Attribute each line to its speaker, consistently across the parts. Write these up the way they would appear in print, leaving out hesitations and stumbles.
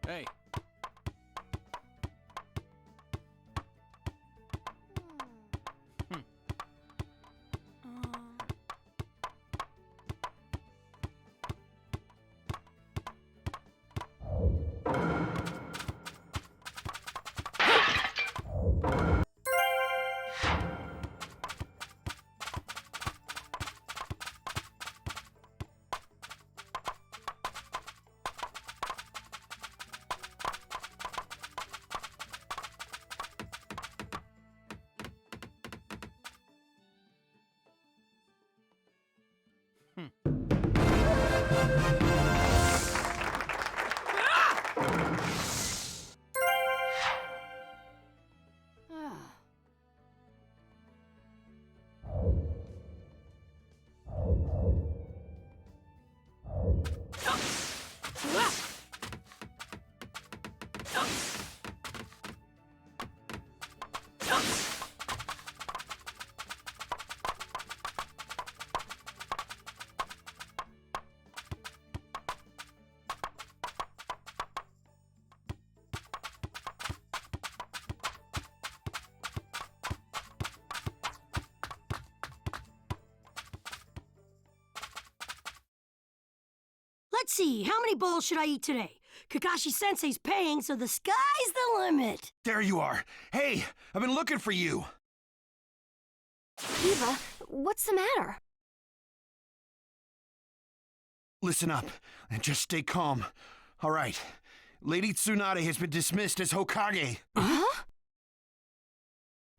Speaker 1: Hey.
Speaker 2: Let's see, how many bowls should I eat today? Kakashi-sensei's paying, so the sky's the limit.
Speaker 3: There you are. Hey, I've been looking for you.
Speaker 4: Eva, what's the matter?
Speaker 3: Listen up, and just stay calm. All right, Lady Tsunade has been dismissed as Hokage.
Speaker 4: Huh?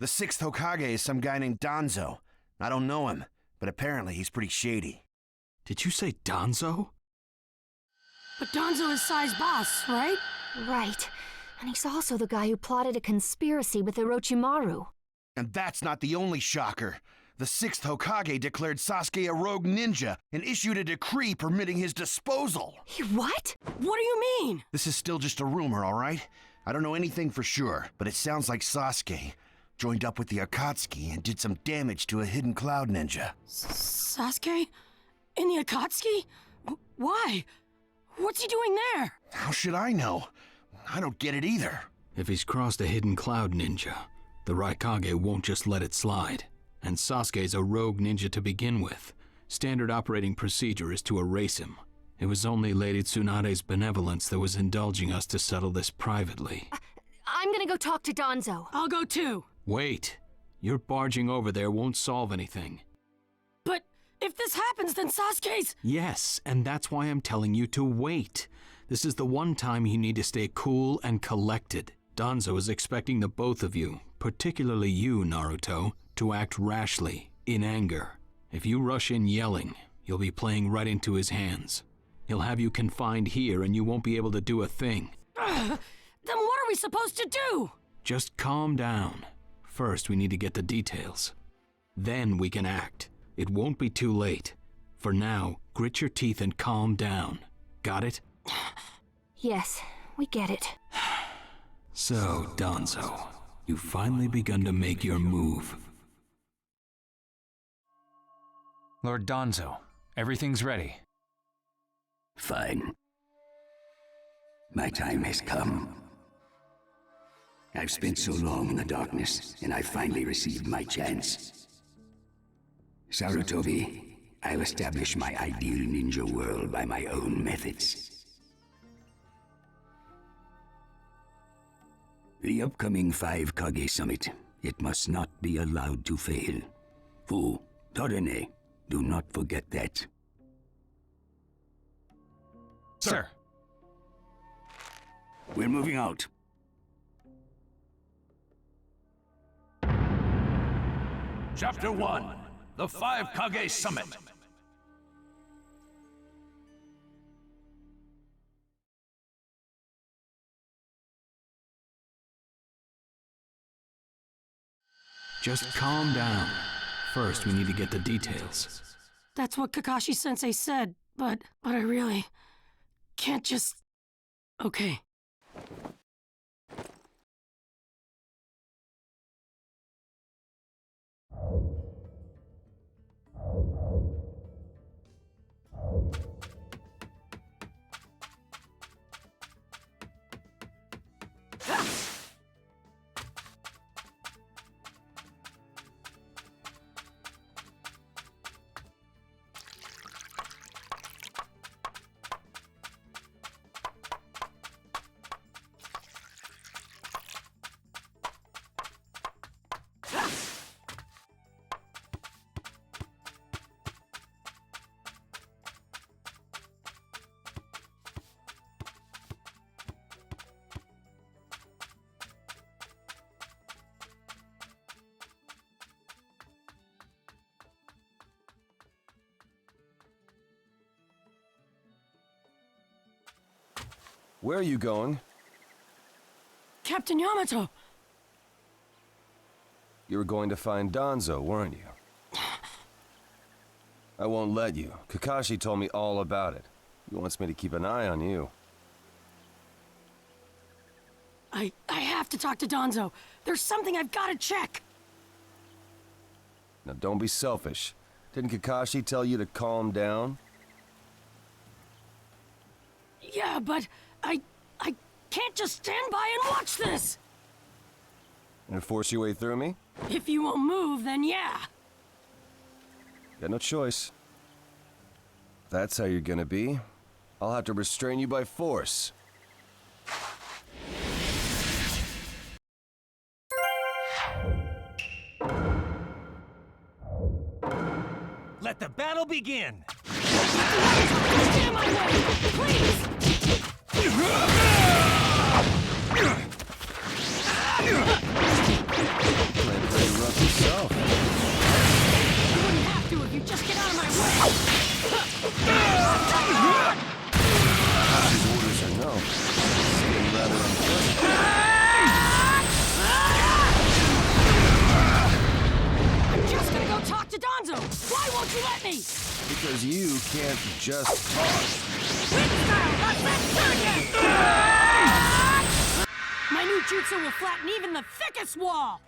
Speaker 3: The 6th Hokage is some guy named Danzo. I don't know him, but apparently he's pretty shady.
Speaker 1: Did you say Danzo?
Speaker 2: But Danzo is Sai's boss, right?
Speaker 4: Right. And he's also the guy who plotted a conspiracy with Orochimaru.
Speaker 3: And that's not the only shocker. The 6th Hokage declared Sasuke a rogue ninja and issued a decree permitting his disposal.
Speaker 4: What?
Speaker 2: What do you mean?
Speaker 3: This is still just a rumor, all right? I don't know anything for sure, but it sounds like Sasuke joined up with the Akatsuki and did some damage to a hidden cloud ninja.
Speaker 2: Sasuke? In the Akatsuki? Why? What's he doing there?
Speaker 3: How should I know? I don't get it either.
Speaker 1: If he's crossed a hidden cloud ninja, the Raikage won't just let it slide. And Sasuke's a rogue ninja to begin with. Standard operating procedure is to erase him. It was only Lady Tsunade's benevolence that was indulging us to settle this privately.
Speaker 4: I'm gonna go talk to Danzo.
Speaker 2: I'll go too.
Speaker 1: Wait. Your barging over there won't solve anything.
Speaker 2: But if this happens, then Sasuke's...
Speaker 1: Yes, and that's why I'm telling you to wait. This is the one time you need to stay cool and collected. Danzo is expecting the both of you, particularly you, Naruto, to act rashly, in anger. If you rush in yelling, you'll be playing right into his hands. He'll have you confined here and you won't be able to do a thing.
Speaker 2: Then what are we supposed to do?
Speaker 1: Just calm down. First, we need to get the details. Then we can act. It won't be too late. For now, grit your teeth and calm down. Got it?
Speaker 4: Yes, we get it.
Speaker 1: So, Danzo, you've finally begun to make your move.
Speaker 5: Lord Danzo, everything's ready.
Speaker 6: Fine. My time has come. I've spent so long in the darkness, and I finally received my chance. Sarutobi, I'll establish my ideal ninja world by my own methods. The upcoming 5 Kage Summit, it must not be allowed to fail. Fu, Torene, do not forget that.
Speaker 5: Sir.
Speaker 6: We're moving out.
Speaker 7: Chapter 1, the 5 Kage Summit.
Speaker 1: Just calm down. First, we need to get the details.
Speaker 2: That's what Kakashi-sensei said, but I really can't just... Okay.
Speaker 8: Where are you going?
Speaker 2: Captain Yamato!
Speaker 8: You were going to find Danzo, weren't you? I won't let you. Kakashi told me all about it. He wants me to keep an eye on you.
Speaker 2: I have to talk to Danzo. There's something I've got to check.
Speaker 8: Now don't be selfish. Didn't Kakashi tell you to calm down?
Speaker 2: Yeah, but I can't just stand by and watch this!
Speaker 8: And force your way through me?
Speaker 2: If you won't move, then yeah.
Speaker 8: Got no choice. If that's how you're gonna be, I'll have to restrain you by force.
Speaker 9: Let the battle begin!
Speaker 2: Get in my way! Please!
Speaker 8: Play pretty rough yourself.
Speaker 2: You wouldn't have to if you just get out of my way!
Speaker 8: His orders are no. It's getting rather unpleasant.
Speaker 2: I'm just gonna go talk to Danzo! Why won't you let me?
Speaker 8: Because you can't just talk.
Speaker 2: My new jutsu will flatten even the thickest wall!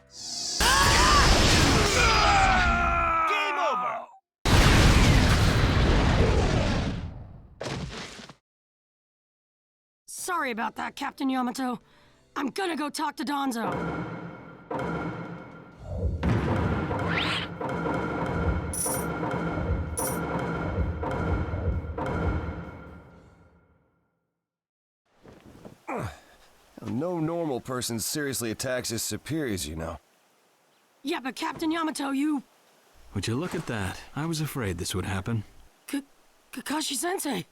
Speaker 9: Game over!
Speaker 2: Sorry about that, Captain Yamato. I'm gonna go talk to Danzo.
Speaker 8: No normal person seriously attacks his superiors, you know.
Speaker 2: Yeah, but Captain Yamato, you...
Speaker 1: Would you look at that? I was afraid this would happen.
Speaker 2: Kakashi-sensei.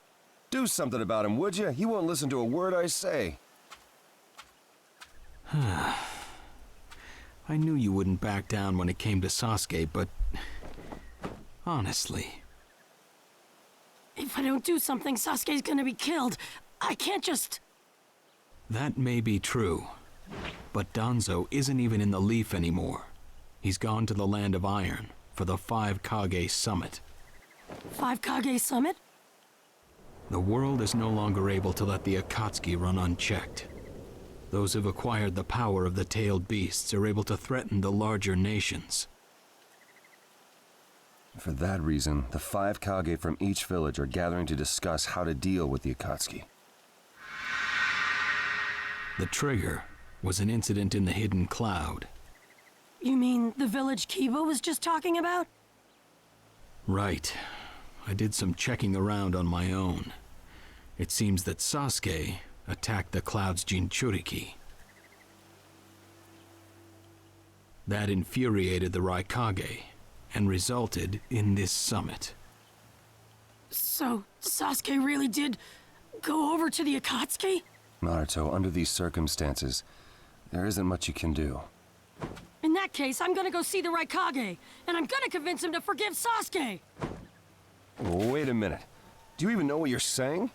Speaker 8: Do something about him, would you? He won't listen to a word I say.
Speaker 1: I knew you wouldn't back down when it came to Sasuke, but... honestly...
Speaker 2: If I don't do something, Sasuke's gonna be killed. I can't just...
Speaker 1: That may be true, but Danzo isn't even in the Leaf anymore. He's gone to the Land of Iron for the 5 Kage Summit.
Speaker 2: 5 Kage Summit?
Speaker 1: The world is no longer able to let the Akatsuki run unchecked. Those who've acquired the power of the tailed beasts are able to threaten the larger nations.
Speaker 8: For that reason, the 5 Kage from each village are gathering to discuss how to deal with the Akatsuki.
Speaker 1: The trigger was an incident in the hidden cloud.
Speaker 2: You mean the village Kiba was just talking about?
Speaker 1: Right. I did some checking around on my own. It seems that Sasuke attacked the cloud's Jinchuriki. That infuriated the Raikage and resulted in this summit.
Speaker 2: So, Sasuke really did go over to the Akatsuki?
Speaker 8: Naruto, under these circumstances, there isn't much you can do.
Speaker 2: In that case, I'm gonna go see the Raikage, and I'm gonna convince him to forgive Sasuke!
Speaker 8: Wait a minute. Do you even know what you're saying?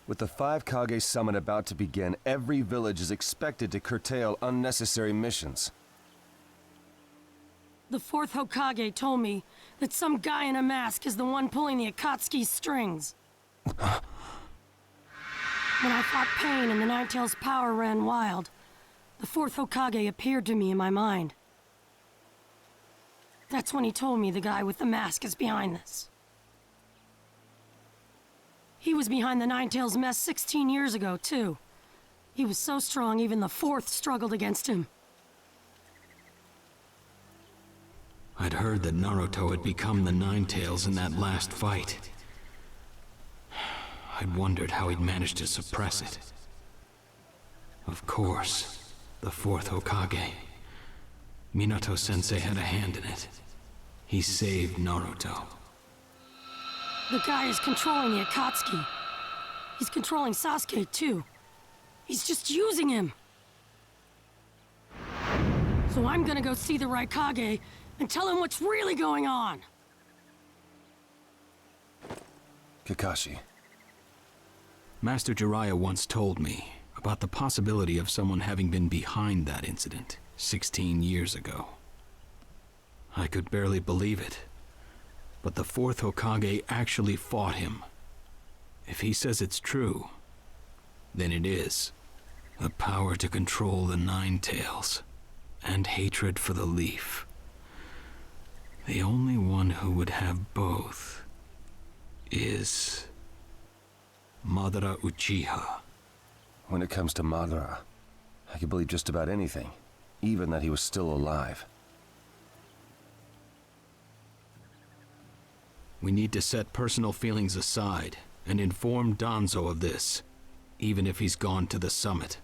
Speaker 8: With the 5 Kage summit about to begin, every village is expected to curtail unnecessary missions.
Speaker 2: The 4th Hokage told me that some guy in a mask is the one pulling the Akatsuki's strings. When I fought Pain and the Ninetales' power ran wild, the 4th Hokage appeared to me in my mind. That's when he told me the guy with the mask is behind this. He was behind the Ninetales mess 16 years ago, too. He was so strong, even the 4th struggled against him.
Speaker 1: I'd heard that Naruto had become the Ninetales in that last fight. I'd wondered how he'd managed to suppress it. Of course, the 4th Hokage. Minato-sensei had a hand in it. He saved Naruto.
Speaker 2: The guy is controlling the Akatsuki. He's controlling Sasuke, too. He's just using him. So I'm gonna go see the Raikage and tell him what's really going on.
Speaker 8: Kakashi.
Speaker 1: Master Jiraiya once told me about the possibility of someone having been behind that incident 16 years ago. I could barely believe it, but the fourth Hokage actually fought him. If he says it's true, then it is. The power to control the Nine Tails, and hatred for the Leaf. The only one who would have both is Madara Uchiha.
Speaker 8: When it comes to Madara, I can believe just about anything, even that he was still alive.
Speaker 1: We need to set personal feelings aside and inform Danzo of this, even if he's gone to the summit.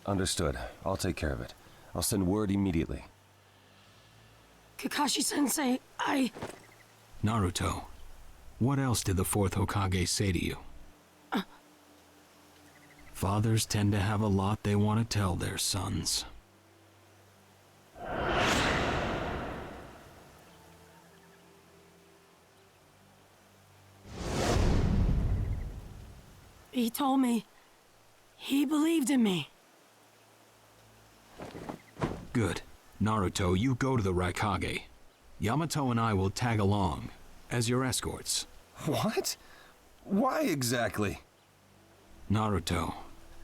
Speaker 8: Understood. I'll take care of it. I'll send word immediately.
Speaker 2: Kakashi-sensei,
Speaker 1: Naruto, what else did the fourth Hokage say to you? Fathers tend to have a lot they want to tell their sons.
Speaker 2: He told me he believed in me.
Speaker 1: Good. Naruto, you go to the Raikage. Yamato and I will tag along as your escorts.
Speaker 8: What? Why exactly?
Speaker 1: Naruto,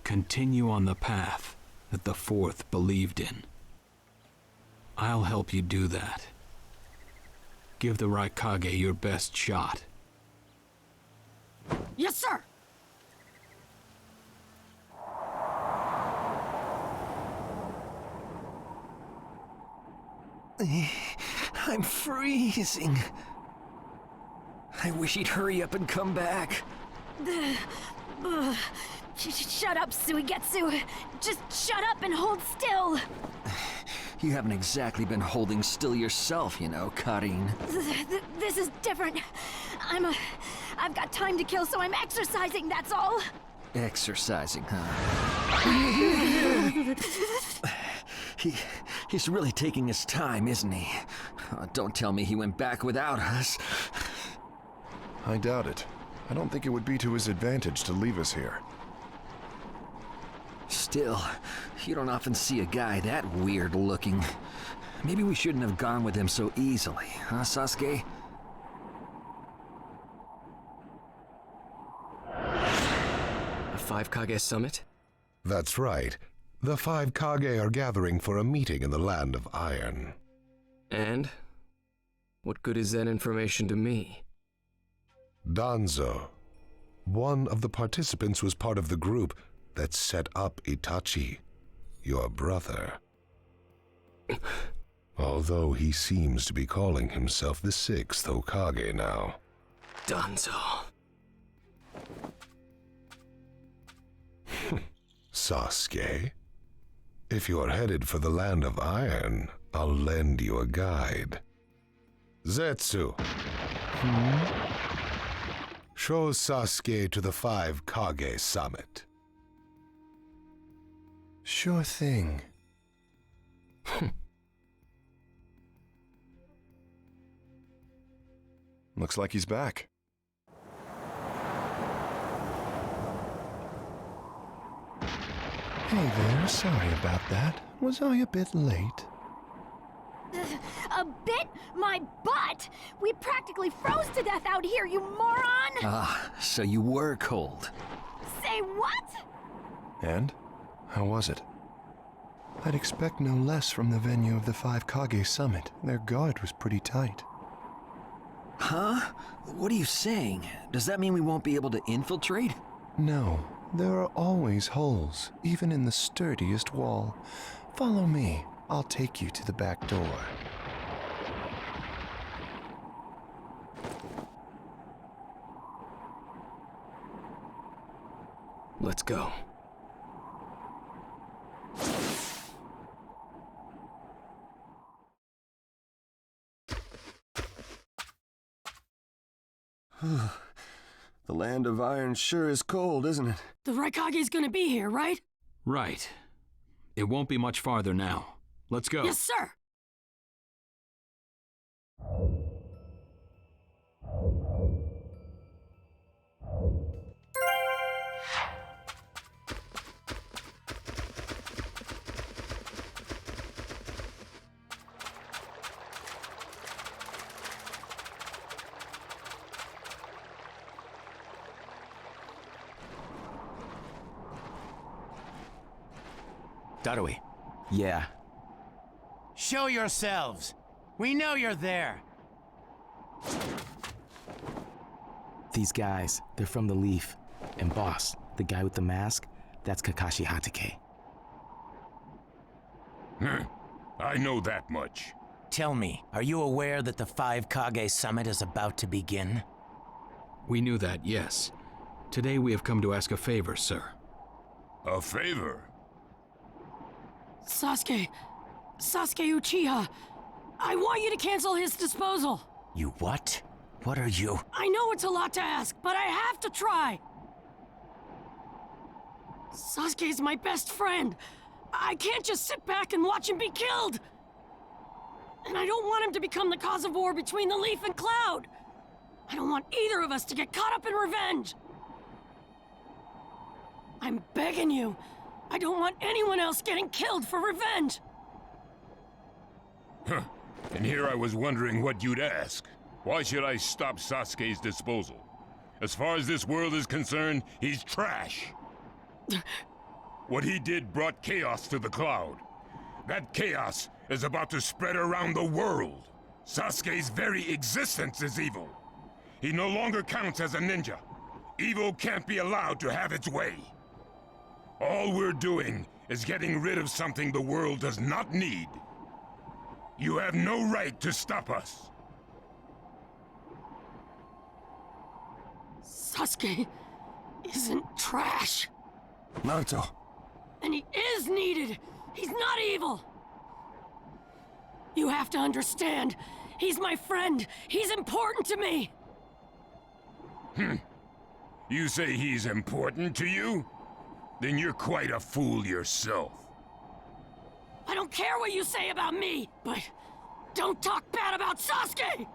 Speaker 1: continue on the path that the fourth believed in. I'll help you do that. Give the Raikage your best shot.
Speaker 2: Yes, sir!
Speaker 10: I'm freezing. I wish he'd hurry up and come back.
Speaker 4: Shut up, Suigetsu. Just shut up and hold still.
Speaker 10: You haven't exactly been holding still yourself, you know, Karin.
Speaker 4: This is different. I've got time to kill, so I'm exercising, that's all.
Speaker 10: Exercising, huh? He's really taking his time, isn't he? Don't tell me he went back without us.
Speaker 11: I doubt it. I don't think it would be to his advantage to leave us here.
Speaker 10: Still, you don't often see a guy that weird looking. Maybe we shouldn't have gone with him so easily, huh, Sasuke?
Speaker 12: A 5 Kage summit?
Speaker 11: That's right. The 5 Kage are gathering for a meeting in the Land of Iron.
Speaker 12: And? What good is that information to me?
Speaker 11: Danzo. One of the participants was part of the group that set up Itachi, your brother. Although he seems to be calling himself the 6th Hokage now.
Speaker 12: Danzo.
Speaker 11: Sasuke, if you're headed for the Land of Iron, I'll lend you a guide. Zetsu. Show Sasuke to the 5 Kage summit. Sure thing. Looks like he's back. Hey there, sorry about that. Was I a bit late?
Speaker 4: A bit? My butt! We practically froze to death out here, you moron!
Speaker 10: Ah, so you were cold.
Speaker 4: Say what?
Speaker 11: And? How was it? I'd expect no less from the venue of the 5 Kage summit. Their guard was pretty tight.
Speaker 10: Huh? What are you saying? Does that mean we won't be able to infiltrate?
Speaker 11: No, there are always holes, even in the sturdiest wall. Follow me. I'll take you to the back door.
Speaker 12: Let's go.
Speaker 8: The Land of Iron sure is cold, isn't it?
Speaker 2: The Raikage's gonna be here, right?
Speaker 1: Right. It won't be much farther now. Let's go.
Speaker 2: Yes, sir!
Speaker 13: Darui.
Speaker 10: Yeah.
Speaker 13: Show yourselves. We know you're there.
Speaker 14: These guys, they're from the Leaf. And boss, the guy with the mask, that's Kakashi Hatake.
Speaker 7: I know that much.
Speaker 13: Tell me, are you aware that the 5Kage summit is about to begin?
Speaker 1: We knew that, yes. Today we have come to ask a favor, sir.
Speaker 7: A favor?
Speaker 2: Sasuke Uchiha, I want you to cancel his disposal.
Speaker 13: You what? What are you?
Speaker 2: I know it's a lot to ask, but I have to try. Sasuke's my best friend. I can't just sit back and watch him be killed. And I don't want him to become the cause of war between the Leaf and Cloud. I don't want either of us to get caught up in revenge. I'm begging you. I don't want anyone else getting killed for revenge.
Speaker 7: Huh. And here I was wondering what you'd ask. Why should I stop Sasuke's disposal? As far as this world is concerned, he's trash. What he did brought chaos to the Cloud. That chaos is about to spread around the world. Sasuke's very existence is evil. He no longer counts as a ninja. Evil can't be allowed to have its way. All we're doing is getting rid of something the world does not need. You have no right to stop us.
Speaker 2: Sasuke isn't trash.
Speaker 8: Naruto.
Speaker 2: And he is needed. He's not evil. You have to understand. He's my friend. He's important to me.
Speaker 7: You say he's important to you? Then you're quite a fool yourself.
Speaker 2: I don't care what you say about me, but don't talk bad about Sasuke!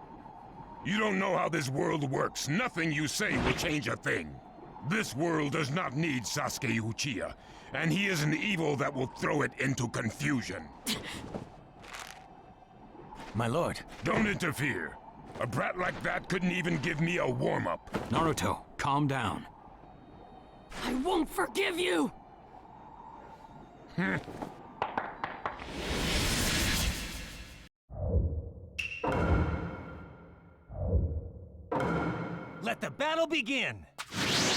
Speaker 7: You don't know how this world works. Nothing you say will change a thing. This world does not need Sasuke Uchiha, and he is an evil that will throw it into confusion.
Speaker 13: My lord.
Speaker 7: Don't interfere. A brat like that couldn't even give me a warm-up.
Speaker 1: Naruto, calm down.
Speaker 2: I won't forgive you!
Speaker 9: Let the battle begin!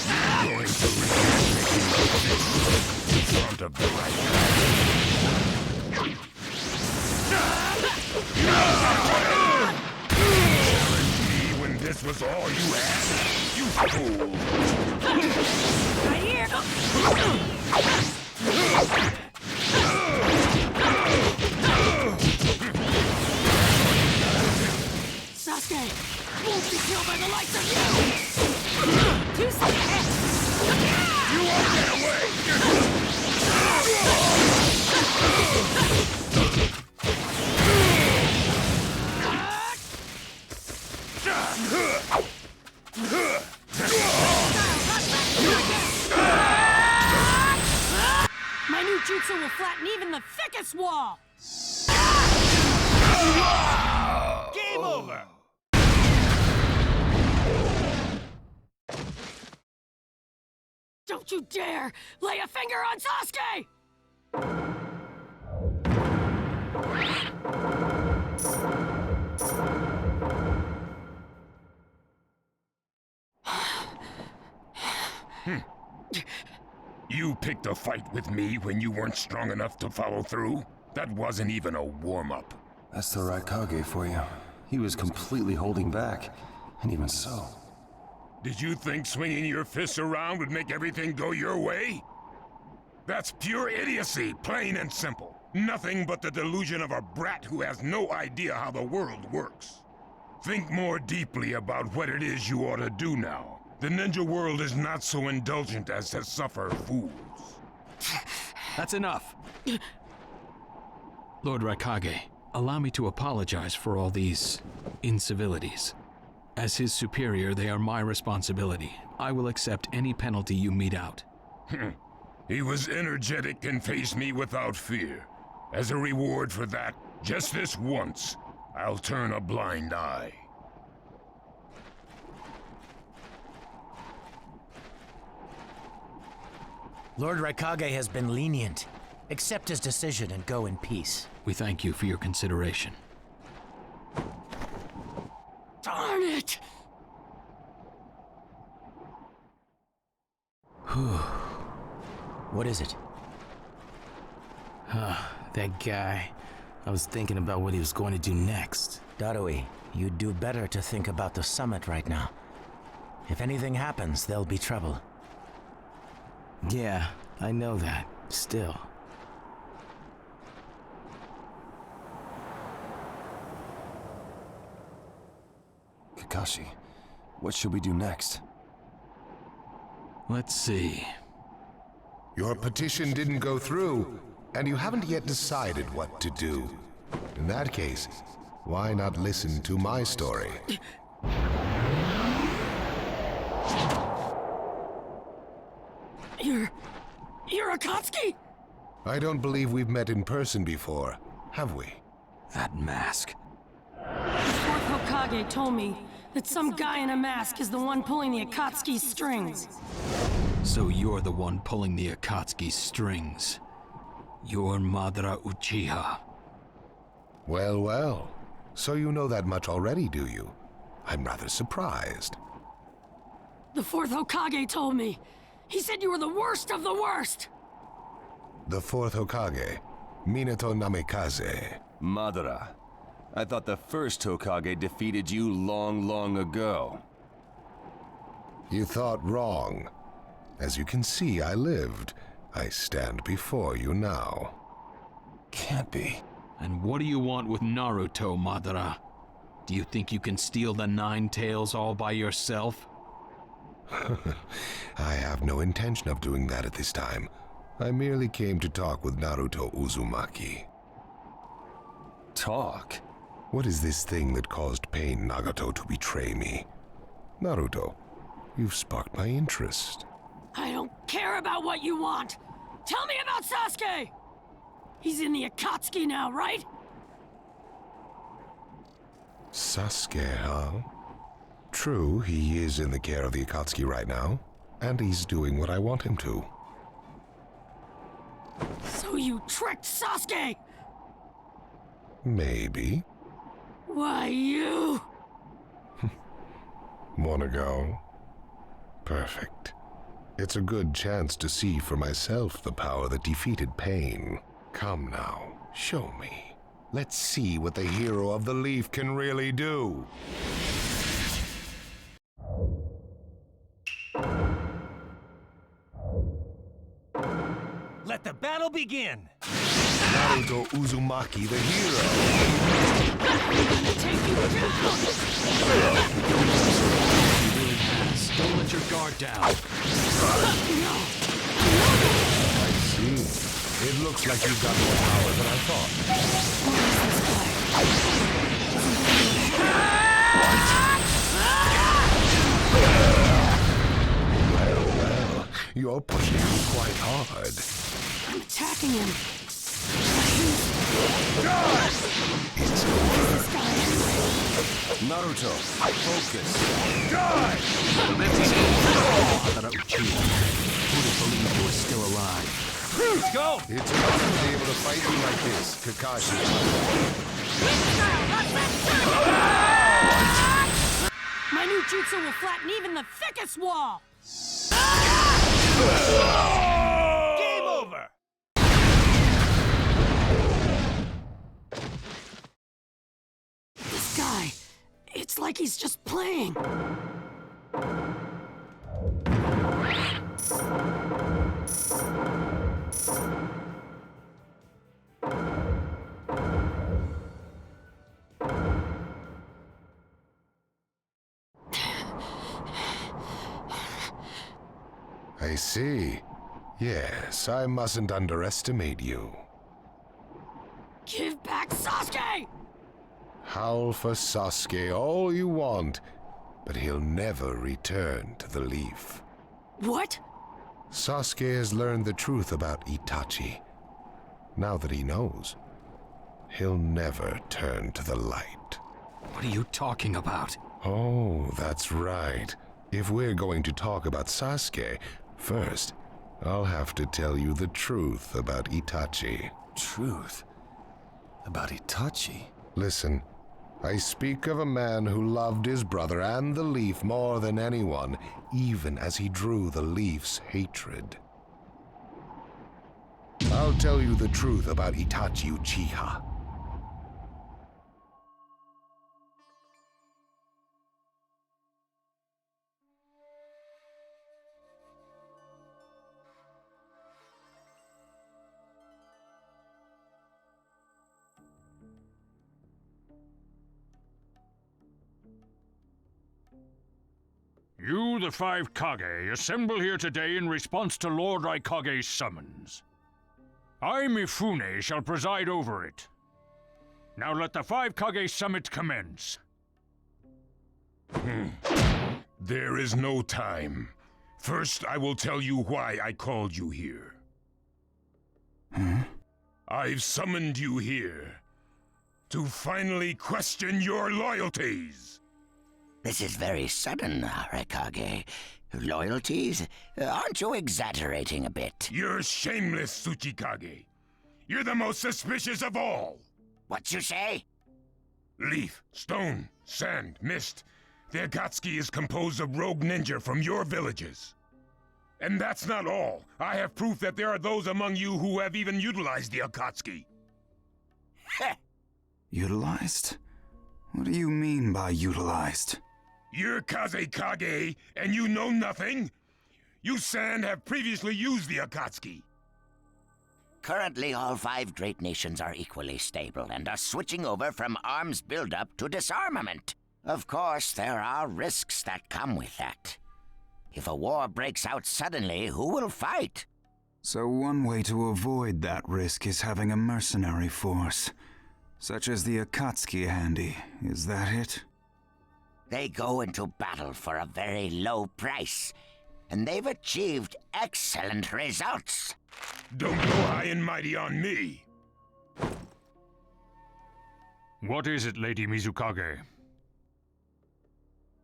Speaker 7: I'm going to in front of the right Challenge me when this was all you had? You fool!
Speaker 2: Right here! Sasuke won't be killed by the likes of you! Too scared!
Speaker 7: You won't get away!
Speaker 2: My new jutsu will flatten even the thickest wall!
Speaker 9: Game over!
Speaker 2: Don't you dare lay a finger on Sasuke!
Speaker 7: You picked a fight with me when you weren't strong enough to follow through? That wasn't even a warm-up.
Speaker 8: That's the right Kage for you. He was completely holding back. And even so...
Speaker 7: Did you think swinging your fists around would make everything go your way? That's pure idiocy, plain and simple. Nothing but the delusion of a brat who has no idea how the world works. Think more deeply about what it is you ought to do now. The ninja world is not so indulgent as to suffer fools.
Speaker 1: That's enough. Lord Raikage, allow me to apologize for all these incivilities. As his superior, they are my responsibility. I will accept any penalty you mete out.
Speaker 7: He was energetic and faced me without fear. As a reward for that, just this once, I'll turn a blind eye.
Speaker 13: Lord Raikage has been lenient. Accept his decision and go in peace.
Speaker 1: We thank you for your consideration.
Speaker 2: Darn it!
Speaker 13: What is it?
Speaker 14: That guy. I was thinking about what he was going to do next.
Speaker 13: Darui, you'd do better to think about the summit right now. If anything happens, there'll be trouble.
Speaker 14: Yeah, I know that. Still.
Speaker 8: Kakashi, what should we do next?
Speaker 1: Let's see.
Speaker 11: Your petition didn't go through, and you haven't yet decided what to do. In that case, why not listen to my story?
Speaker 2: You're Akatsuki?
Speaker 11: I don't believe we've met in person before, have we?
Speaker 8: That mask.
Speaker 2: The 4th Hokage told me that some guy in a mask is the one pulling the Akatsuki's strings.
Speaker 1: So you're the one pulling the Akatsuki's strings. You're Madara Uchiha.
Speaker 11: Well, well. So you know that much already, do you? I'm rather surprised.
Speaker 2: The 4th Hokage told me. He said you were the worst of the worst!
Speaker 11: The 4th Hokage, Minato Namikaze.
Speaker 8: Madara. I thought the first Hokage defeated you long ago.
Speaker 11: You thought wrong. As you can see, I lived. I stand before you now.
Speaker 8: Can't be.
Speaker 1: And what do you want with Naruto, Madara? Do you think you can steal the 9 tails all by yourself?
Speaker 11: I have no intention of doing that at this time. I merely came to talk with Naruto Uzumaki.
Speaker 8: Talk?
Speaker 11: What is this thing that caused Pain Nagato to betray me? Naruto, you've sparked my interest.
Speaker 2: I don't care about what you want! Tell me about Sasuke! He's in the Akatsuki now, right?
Speaker 11: Sasuke, huh? True, he is in the care of the Akatsuki right now, and he's doing what I want him to.
Speaker 2: So you tricked Sasuke!
Speaker 11: Maybe.
Speaker 2: Why, you...
Speaker 11: Wanna go? Perfect. It's a good chance to see for myself the power that defeated Pain. Come now, show me. Let's see what the hero of the leaf can really do.
Speaker 9: Let the battle begin!
Speaker 11: Naruto Uzumaki, the hero.
Speaker 2: Take you down!
Speaker 1: He really has. Don't let your guard down.
Speaker 11: I see. It looks like you've got more power than I thought. Well, you're pushing me quite hard.
Speaker 2: I'm attacking him.
Speaker 11: It's over.
Speaker 8: Naruto, focus.
Speaker 1: Madara Uchiha. Who'd have believed you were still alive?
Speaker 9: Let's go!
Speaker 11: It's enough to be able to fight you like this, Kakashi.
Speaker 2: My new jutsu will flatten even the thickest wall!
Speaker 9: Game over!
Speaker 2: This guy, it's like he's just playing.
Speaker 11: I see. Yes, I mustn't underestimate you.
Speaker 2: Give back Sasuke!
Speaker 11: Howl for Sasuke all you want, but he'll never return to the leaf.
Speaker 2: What?
Speaker 11: Sasuke has learned the truth about Itachi. Now that he knows, he'll never turn to the light.
Speaker 1: What are you talking about?
Speaker 11: Oh, that's right. If we're going to talk about Sasuke, first, I'll have to tell you the truth about Itachi.
Speaker 8: Truth? About Itachi?
Speaker 11: Listen, I speak of a man who loved his brother and the Leaf more than anyone, even as he drew the Leaf's hatred. I'll tell you the truth about Itachi Uchiha.
Speaker 15: You, the 5 Kage, assemble here today in response to Lord Raikage's summons. I, Mifune, shall preside over it. Now let the 5 Kage summit commence.
Speaker 7: There is no time. First, I will tell you why I called you here. I've summoned you here to finally question your loyalties.
Speaker 6: This is very sudden, Raikage. Loyalties? Aren't you exaggerating a bit?
Speaker 7: You're shameless, Tsuchikage. You're the most suspicious of all.
Speaker 6: What you say?
Speaker 7: Leaf, stone, sand, mist. The Akatsuki is composed of rogue ninja from your villages. And that's not all. I have proof that there are those among you who have even utilized the Akatsuki.
Speaker 16: Utilized? What do you mean by utilized?
Speaker 7: You're Kaze Kage, and you know nothing? You Sand have previously used the Akatsuki.
Speaker 6: Currently, all 5 great nations are equally stable and are switching over from arms buildup to disarmament. Of course, there are risks that come with that. If a war breaks out suddenly, who will fight?
Speaker 16: So one way to avoid that risk is having a mercenary force, such as the Akatsuki handy. Is that it?
Speaker 6: They go into battle for a very low price, and they've achieved excellent results.
Speaker 7: Don't go high and mighty on me.
Speaker 15: What is it, Lady Mizukage?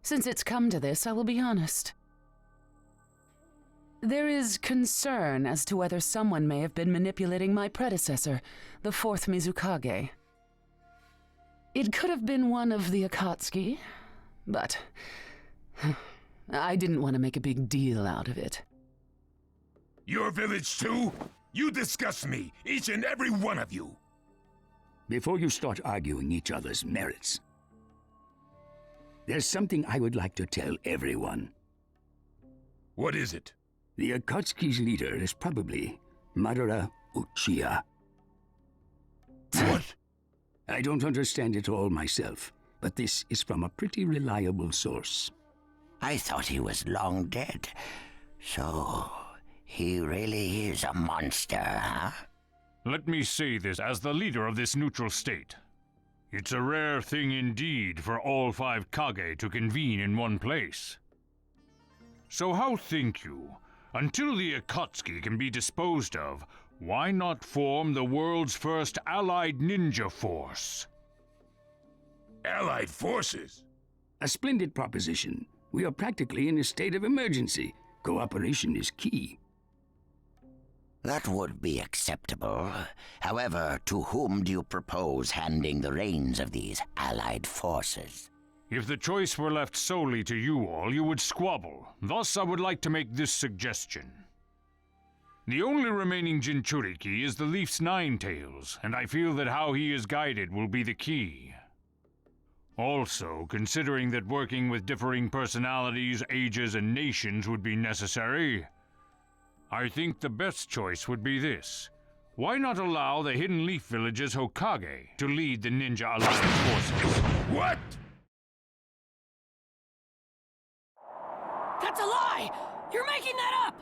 Speaker 17: Since it's come to this, I will be honest. There is concern as to whether someone may have been manipulating my predecessor, the 4th Mizukage. It could have been one of the Akatsuki, but I didn't want to make a big deal out of it.
Speaker 7: Your village too? You disgust me, each and every one of you.
Speaker 6: Before you start arguing each other's merits, there's something I would like to tell everyone.
Speaker 7: What is it?
Speaker 6: The Akatsuki's leader is probably Madara Uchiha.
Speaker 7: What?
Speaker 6: I don't understand it all myself, but this is from a pretty reliable source. I thought he was long dead. So, he really is a monster, huh?
Speaker 15: Let me say this as the leader of this neutral state. It's a rare thing indeed for all 5 Kage to convene in one place. So how think you, until the Akatsuki can be disposed of, why not form the world's first allied ninja force?
Speaker 7: Allied forces?
Speaker 6: A splendid proposition. We are practically in a state of emergency. Cooperation is key. That would be acceptable. However, to whom do you propose handing the reins of these allied forces?
Speaker 15: If the choice were left solely to you all, you would squabble. Thus, I would like to make this suggestion. The only remaining Jinchuriki is the Leaf's 9 tails, and I feel that how he is guided will be the key. Also, considering that working with differing personalities, ages, and nations would be necessary, I think the best choice would be this. Why not allow the Hidden Leaf Village's Hokage to lead the Ninja Alliance forces?
Speaker 7: What?
Speaker 2: That's a lie! You're making that up!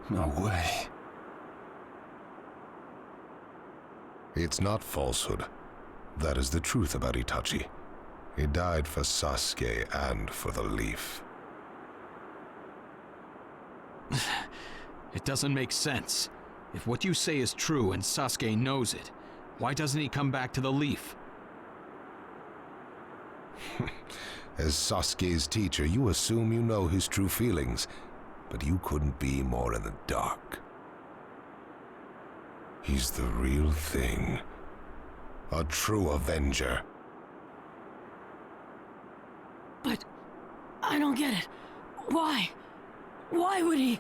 Speaker 8: No way.
Speaker 11: It's not falsehood. That is the truth about Itachi. He died for Sasuke and for the Leaf.
Speaker 1: It doesn't make sense. If what you say is true and Sasuke knows it, why doesn't he come back to the Leaf?
Speaker 11: As Sasuke's teacher, you assume you know his true feelings, but you couldn't be more in the dark. He's the real thing. A true Avenger.
Speaker 2: But I don't get it. Why? Why would he?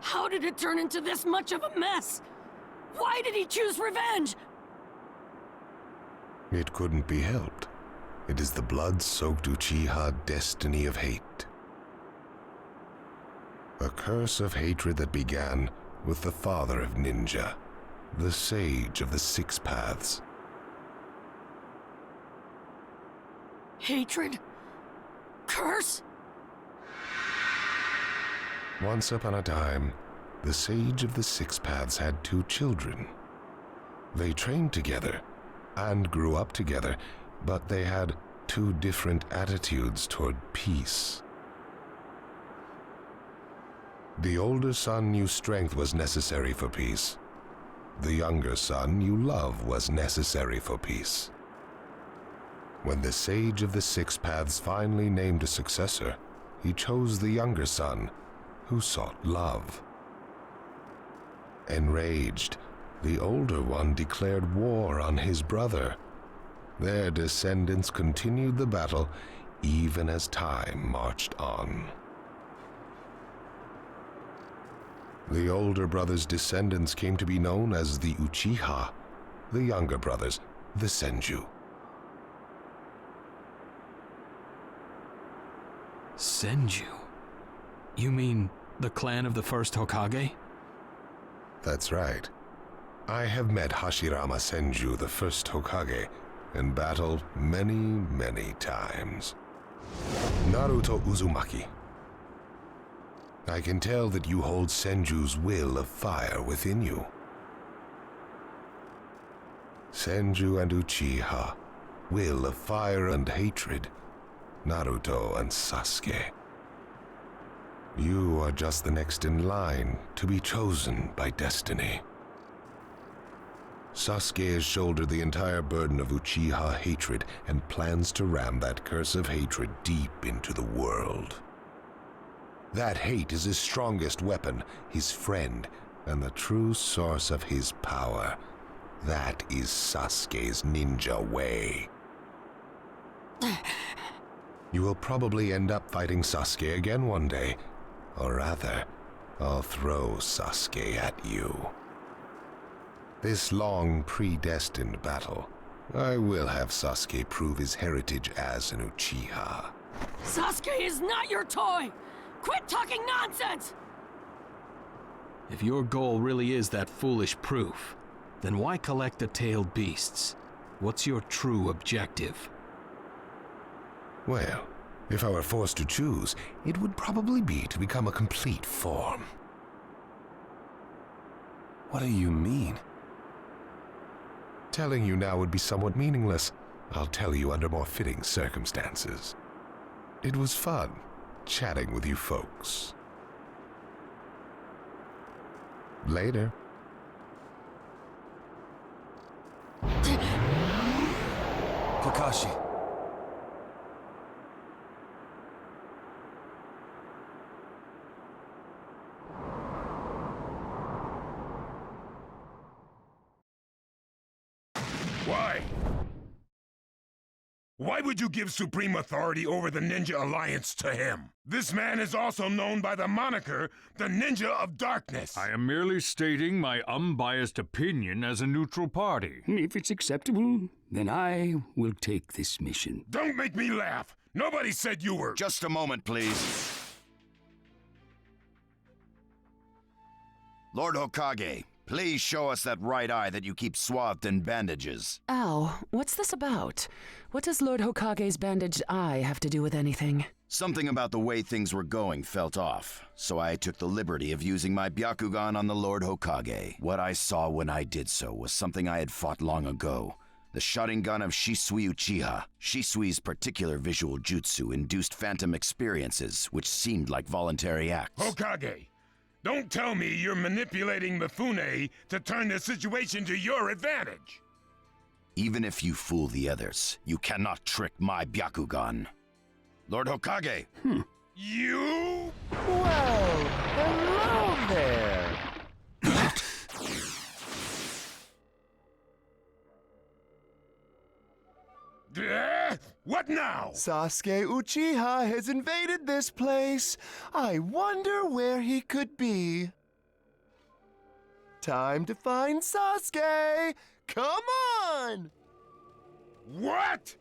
Speaker 2: How did it turn into this much of a mess? Why did he choose revenge?
Speaker 11: It couldn't be helped. It is the blood-soaked Uchiha destiny of hate. A curse of hatred that began with the father of ninja, the sage of the Six Paths.
Speaker 2: Hatred? Curse?
Speaker 11: Once upon a time, the sage of the Six Paths had 2 children. They trained together and grew up together, but they had 2 different attitudes toward peace. The older son knew strength was necessary for peace. The younger son knew love was necessary for peace. When the sage of the Six Paths finally named a successor, he chose the younger son, who sought love. Enraged, the older one declared war on his brother. Their descendants continued the battle even as time marched on. The older brother's descendants came to be known as the Uchiha, the younger brothers, the Senju.
Speaker 1: Senju? You mean the clan of the first Hokage?
Speaker 11: That's right. I have met Hashirama Senju, the first Hokage, in battle many, many times. Naruto Uzumaki. I can tell that you hold Senju's will of fire within you. Senju and Uchiha, will of fire and hatred. Naruto and Sasuke. You are just the next in line to be chosen by destiny. Sasuke has shouldered the entire burden of Uchiha hatred and plans to ram that curse of hatred deep into the world. That hate is his strongest weapon, his friend, and the true source of his power. That is Sasuke's ninja way. You will probably end up fighting Sasuke again one day, or rather, I'll throw Sasuke at you. This long, predestined battle, I will have Sasuke prove his heritage as an Uchiha.
Speaker 2: Sasuke is not your toy! Quit talking nonsense!
Speaker 1: If your goal really is that foolish proof, then why collect the tailed beasts? What's your true objective?
Speaker 11: Well, if I were forced to choose, it would probably be to become a complete form.
Speaker 8: What do you mean?
Speaker 11: Telling you now would be somewhat meaningless. I'll tell you under more fitting circumstances. It was fun chatting with you folks. Later.
Speaker 8: Kakashi.
Speaker 7: Why? Why would you give supreme authority over the Ninja Alliance to him? This man is also known by the moniker, the Ninja of Darkness.
Speaker 15: I am merely stating my unbiased opinion as a neutral party.
Speaker 6: If it's acceptable, then I will take this mission.
Speaker 7: Don't make me laugh! Nobody said you were—
Speaker 3: Just a moment, please. Lord Hokage, please show us that right eye that you keep swathed in bandages.
Speaker 17: Ow, what's this about? What does Lord Hokage's bandaged eye have to do with anything?
Speaker 3: Something about the way things were going felt off, so I took the liberty of using my Byakugan on the Lord Hokage. What I saw when I did so was something I had fought long ago. The Sharingan of Shisui Uchiha. Shisui's particular visual jutsu induced phantom experiences, which seemed like voluntary acts.
Speaker 7: Hokage! Don't tell me you're manipulating Mifune to turn the situation to your advantage!
Speaker 3: Even if you fool the others, you cannot trick my Byakugan. Lord Hokage! You?
Speaker 18: Well, hello there!
Speaker 7: What now?
Speaker 18: Sasuke Uchiha has invaded this place. I wonder where he could be. Time to find Sasuke! Come on!
Speaker 7: What?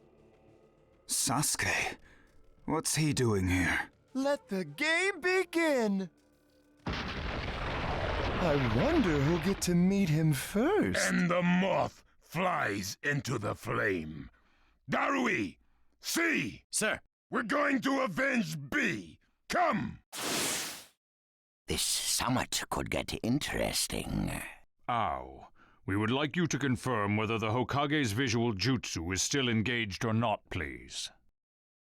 Speaker 16: Sasuke? What's he doing here?
Speaker 18: Let the game begin! I wonder who'll get to meet him first.
Speaker 7: And the moth flies into the flame. Darui! See!
Speaker 10: Sir!
Speaker 7: We're going to avenge B! Come!
Speaker 6: This summit could get interesting.
Speaker 15: Ow. We would like you to confirm whether the Hokage's visual jutsu is still engaged or not, please.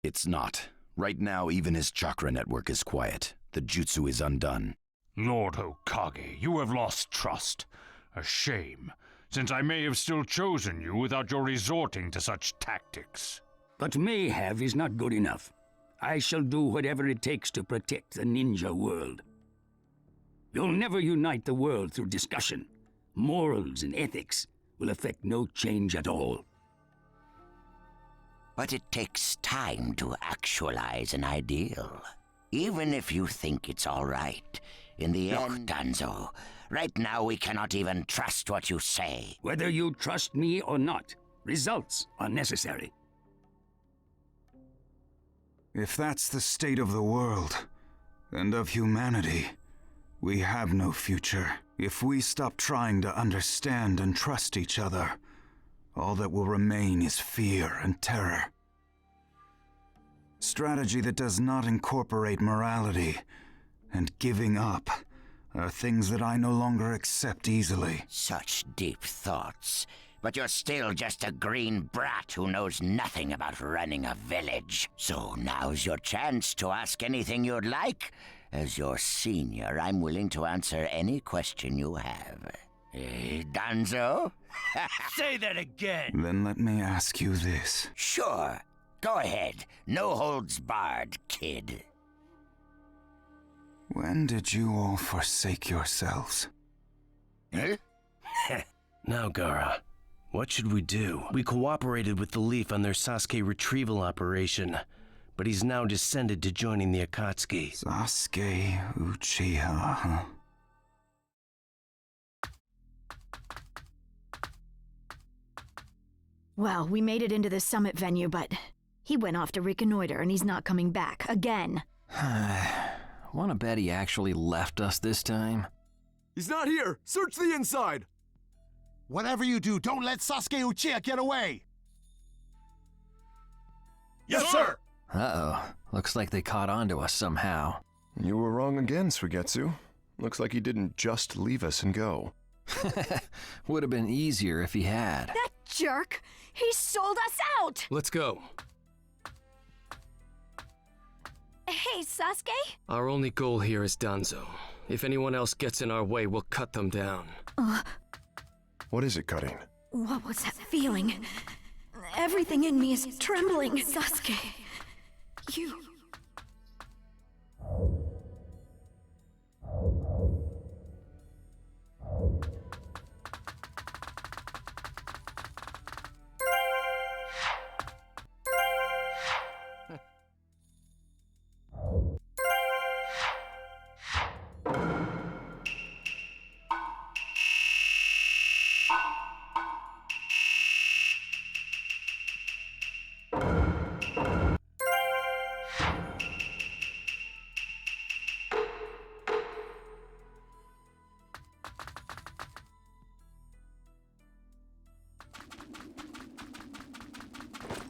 Speaker 3: It's not. Right now, even his chakra network is quiet. The jutsu is undone.
Speaker 15: Lord Hokage, you have lost trust. A shame, since I may have still chosen you without your resorting to such tactics.
Speaker 6: But may have is not good enough. I shall do whatever it takes to protect the ninja world. You'll never unite the world through discussion. Morals and ethics will affect no change at all.
Speaker 19: But it takes time to actualize an ideal. Even if you think it's all right, in the end, Danzo, right now we cannot even trust what you say.
Speaker 6: Whether you trust me or not, results are necessary.
Speaker 16: If that's the state of the world, and of humanity, we have no future. If we stop trying to understand and trust each other, all that will remain is fear and terror. Strategy that does not incorporate morality and giving up are things that I no longer accept easily.
Speaker 19: Such deep thoughts. But you're still just a green brat who knows nothing about running a village. So now's your chance to ask anything you'd like. As your senior, I'm willing to answer any question you have. Danzo?
Speaker 9: Say that again!
Speaker 16: Then let me ask you this.
Speaker 19: Sure. Go ahead. No holds barred, kid.
Speaker 16: When did you all forsake yourselves?
Speaker 19: Huh?
Speaker 20: Now, Gaara, what should we do? We cooperated with the Leaf on their Sasuke retrieval operation, but he's now descended to joining the Akatsuki.
Speaker 16: Sasuke Uchiha, huh?
Speaker 4: Well, we made it into the summit venue, but he went off to reconnoiter and he's not coming back again.
Speaker 10: Wanna bet he actually left us this time?
Speaker 18: He's not here! Search the inside!
Speaker 21: Whatever you do, don't let Sasuke Uchiha get away!
Speaker 7: Yes, sir!
Speaker 10: Uh-oh. Looks like they caught on to us somehow.
Speaker 11: You were wrong again, Suigetsu. Looks like he didn't just leave us and go.
Speaker 10: Would have been easier if he had.
Speaker 4: That jerk! He sold us out!
Speaker 12: Let's go.
Speaker 4: Hey, Sasuke?
Speaker 12: Our only goal here is Danzo. If anyone else gets in our way, we'll cut them down.
Speaker 11: What is it, Cutting?
Speaker 4: What was that feeling? Everything in me is trembling. Sasuke, you...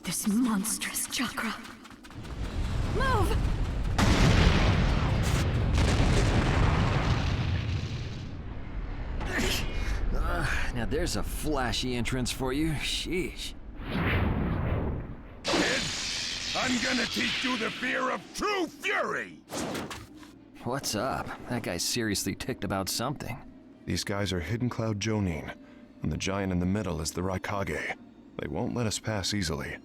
Speaker 4: This monstrous chakra. Move!
Speaker 10: Now there's a flashy entrance for you. Sheesh.
Speaker 7: Kid, I'm gonna teach you the fear of true fury!
Speaker 10: What's up? That guy's seriously ticked about something.
Speaker 11: These guys are Hidden Cloud Jonin, and the giant in the middle is the Raikage.
Speaker 8: They won't let us pass easily.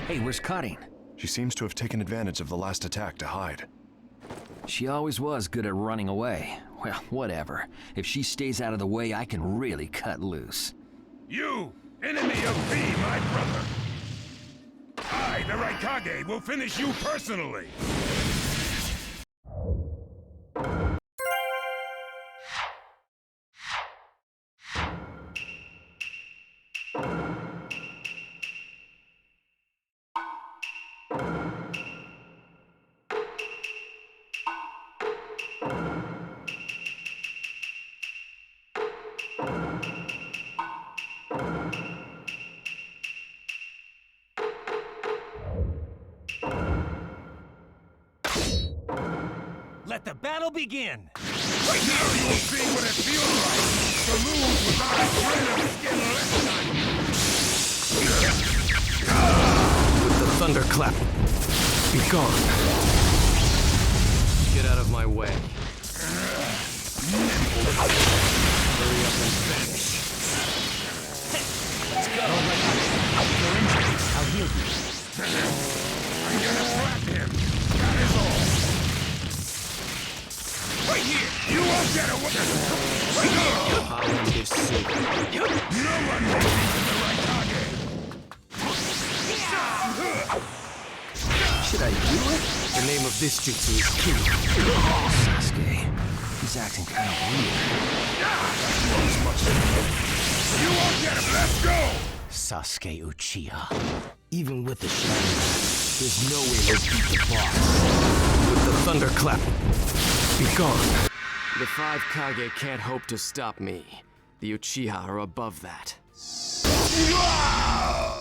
Speaker 10: Hey, where's Cutting?
Speaker 8: She seems to have taken advantage of the last attack to hide.
Speaker 10: She always was good at running away. Well, whatever. If she stays out of the way, I can really cut loose.
Speaker 7: You, enemy of me, my brother! I, the Raikage, will finish you personally!
Speaker 9: Let the battle begin!
Speaker 7: Right now you will see what it feels like to lose without a grain of skin left on you!
Speaker 12: With the thunderclap, be gone. Get out of my way. Hurry up and vanish.
Speaker 9: Let's go! You're injured. I'll heal you.
Speaker 7: I'm gonna slap him. That is all. Right here! You won't get away! Right here!
Speaker 12: I'll end this soon.
Speaker 7: No one may beat the Raikage!
Speaker 10: Should I do it?
Speaker 12: The name of this jutsu is King.
Speaker 10: Sasuke, he's acting kind of weird.
Speaker 7: You won't get him! Let's go!
Speaker 13: Sasuke Uchiha.
Speaker 14: Even with the shadow, there's no way they'll beat the boss.
Speaker 12: With the thunderclap, be gone. The 5 Kage can't hope to stop me. The Uchiha are above that.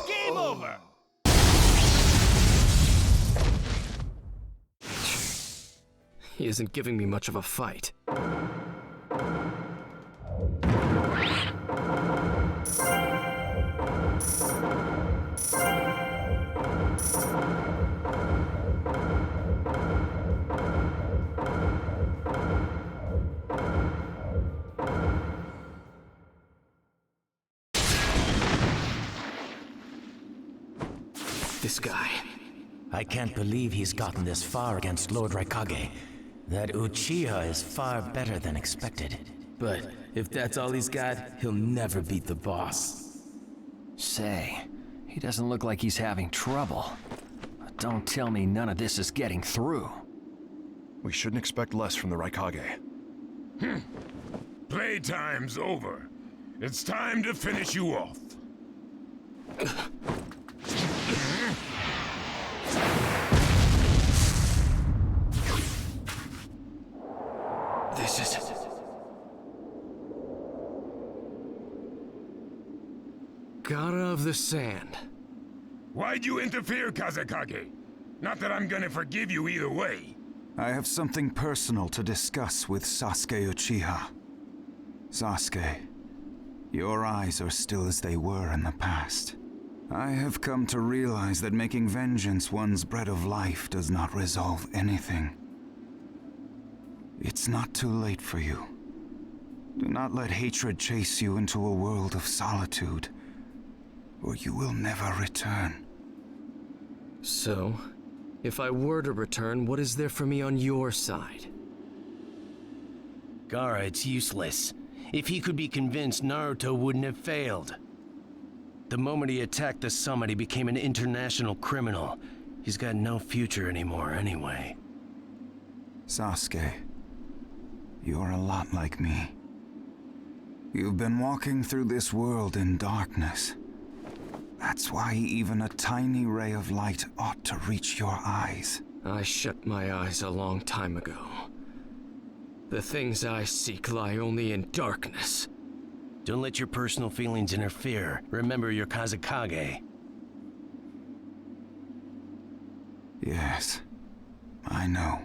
Speaker 9: Game over!
Speaker 12: He isn't giving me much of a fight. This guy.
Speaker 13: I can't believe he's gotten this far against Lord Raikage. That Uchiha is far better than expected.
Speaker 14: But if that's all he's got, he'll never beat the boss.
Speaker 10: Say, he doesn't look like he's having trouble. But don't tell me none of this is getting through.
Speaker 8: We shouldn't expect less from the Raikage.
Speaker 7: Playtime's over. It's time to finish you off.
Speaker 12: This is... Gara of the Sand.
Speaker 7: Why'd you interfere, Kazekage? Not that I'm gonna forgive you either way.
Speaker 16: I have something personal to discuss with Sasuke Uchiha. Sasuke, your eyes are still as they were in the past. I have come to realize that making vengeance one's bread of life does not resolve anything. It's not too late for you. Do not let hatred chase you into a world of solitude, or you will never return.
Speaker 12: So, if I were to return, what is there for me on your side?
Speaker 20: Gara, it's useless. If he could be convinced, Naruto wouldn't have failed. The moment he attacked the summit, he became an international criminal. He's got no future anymore, anyway.
Speaker 16: Sasuke, you're a lot like me. You've been walking through this world in darkness. That's why even a tiny ray of light ought to reach your eyes.
Speaker 12: I shut my eyes a long time ago. The things I seek lie only in darkness.
Speaker 20: Don't let your personal feelings interfere. Remember your Kazekage.
Speaker 16: Yes, I know.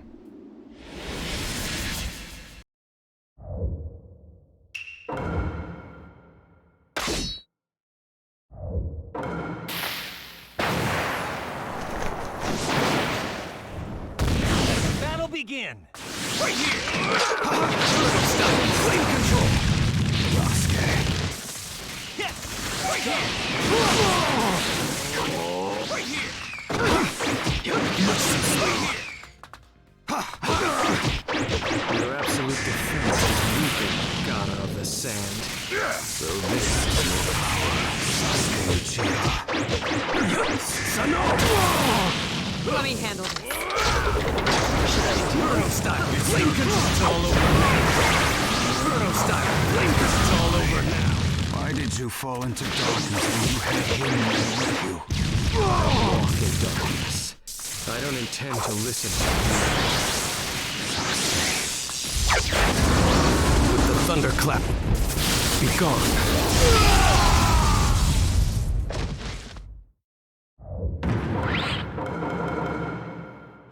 Speaker 9: Battle begin!
Speaker 7: Right here!
Speaker 9: Flame control!
Speaker 16: Sasuke,
Speaker 12: sand. So this is your power.
Speaker 2: Let me handle this.
Speaker 12: Bruno style, flame control's all over now. Bruno style, flame control's all over now.
Speaker 16: Why did you fall into darkness when you had him with you?
Speaker 12: Walk in darkness. I don't intend to listen to you. With the thunderclap, be gone.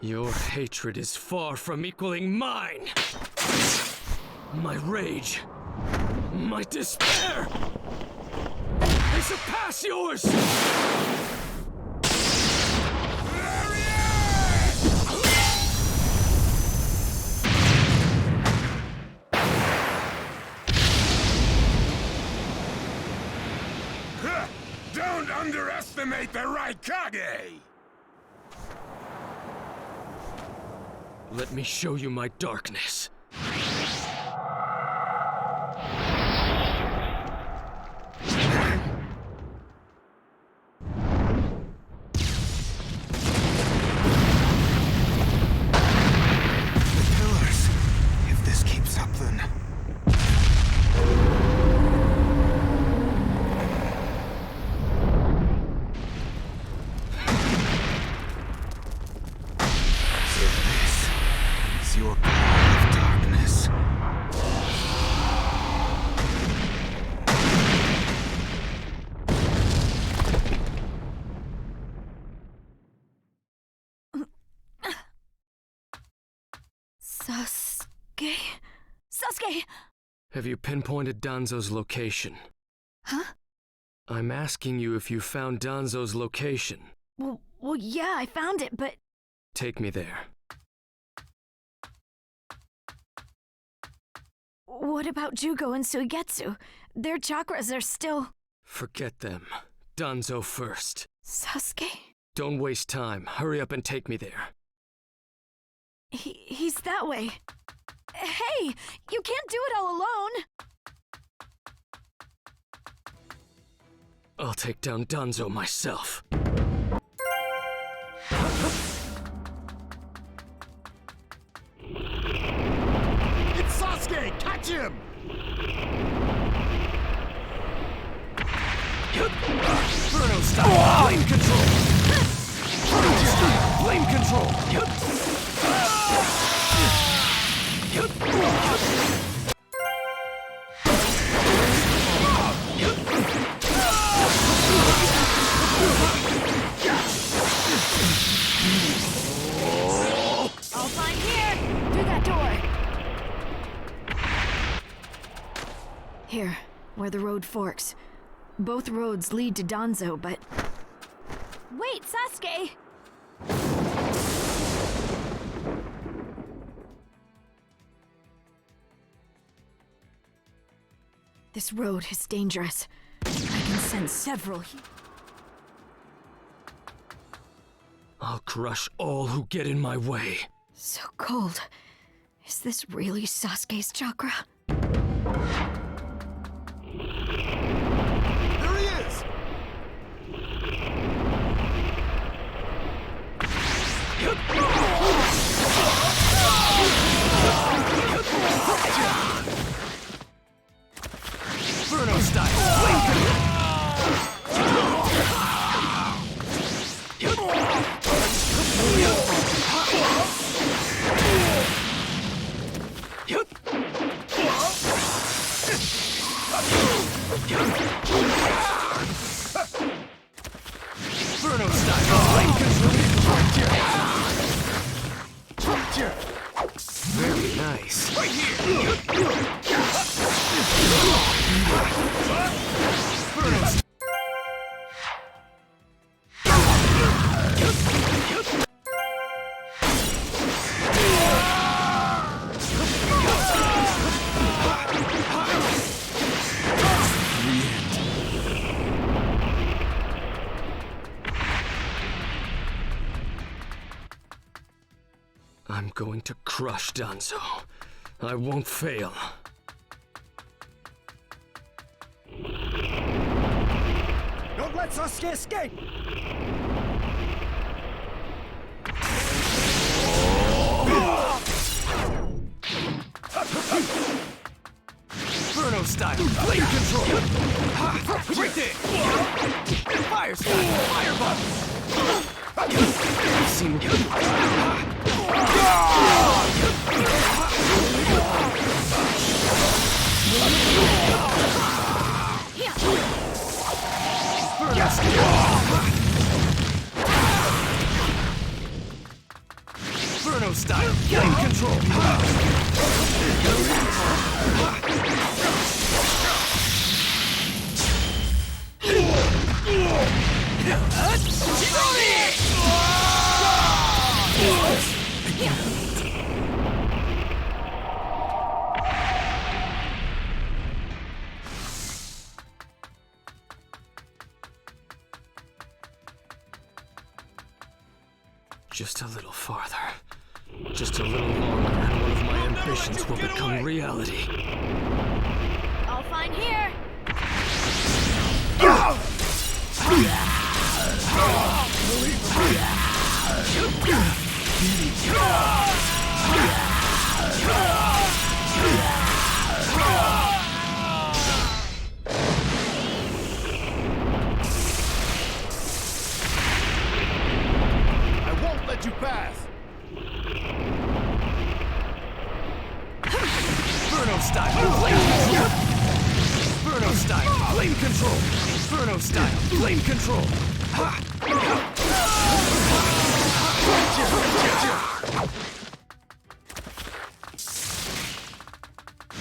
Speaker 12: Your hatred is far from equaling mine. My rage, my despair, they surpass yours!
Speaker 7: Don't underestimate the right Kage!
Speaker 12: Let me show you my darkness.
Speaker 16: Your power of darkness.
Speaker 4: Sasuke? Sasuke!
Speaker 12: Have you pinpointed Danzo's location?
Speaker 4: Huh?
Speaker 12: I'm asking you if you found Danzo's location.
Speaker 4: Well, yeah, I found it, but...
Speaker 12: Take me there.
Speaker 4: What about Jugo and Suigetsu? Their chakras are still...
Speaker 12: Forget them. Danzo first.
Speaker 4: Sasuke?
Speaker 12: Don't waste time. Hurry up and take me there.
Speaker 4: He's that way. Hey! You can't do it all alone!
Speaker 12: I'll take down Danzo myself.
Speaker 7: It's Sasuke! Catch him!
Speaker 12: Bruno style! Flame control! Bruno style! Flame control!
Speaker 4: All fine here! Through that door! Here, where the road forks. Both roads lead to Danzo, but... Wait, Sasuke! This road is dangerous. I can sense several...
Speaker 12: I'll crush all who get in my way.
Speaker 4: So cold. Is this really Sasuke's chakra?
Speaker 7: There he is!
Speaker 12: Bruno style! Flame control! Bruno style! Flame control! Very nice. Right here! Bruno style! I'm going to crush Danzo. I won't fail.
Speaker 9: Sasuke escape!
Speaker 12: Inferno style, blade control! Right there! Fire style, fireball! I've seen Inferno style, flame control! Just a little farther. Just a little longer, and one of my ambitions will become reality.
Speaker 4: All fine here.
Speaker 18: I won't let you pass.
Speaker 12: Inferno style, flame control! Inferno style, flame control! Inferno style, flame control!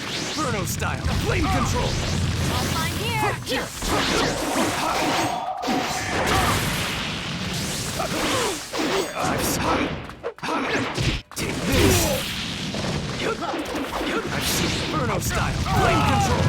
Speaker 12: Inferno style, flame control!
Speaker 4: All fine here.
Speaker 12: Take this! I've seen Inferno style, flame control!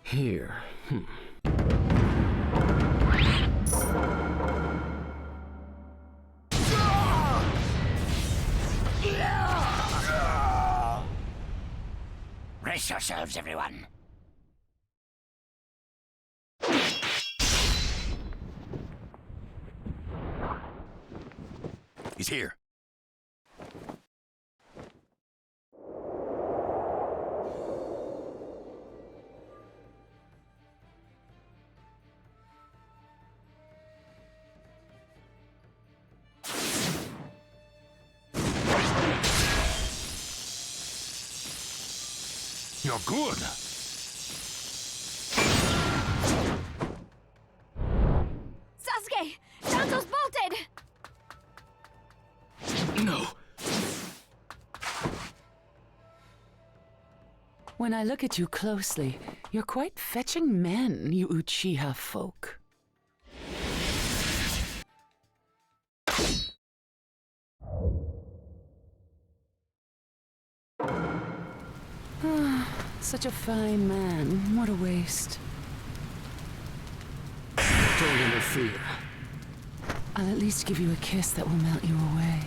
Speaker 12: Here.
Speaker 19: Brace yourselves, everyone.
Speaker 3: He's here.
Speaker 15: You're good.
Speaker 4: Sasuke! Danzo's bolted!
Speaker 12: No.
Speaker 17: When I look at you closely, you're quite fetching men, you Uchiha folk. Such a fine man. What a waste.
Speaker 12: Don't interfere.
Speaker 17: I'll at least give you a kiss that will melt you away.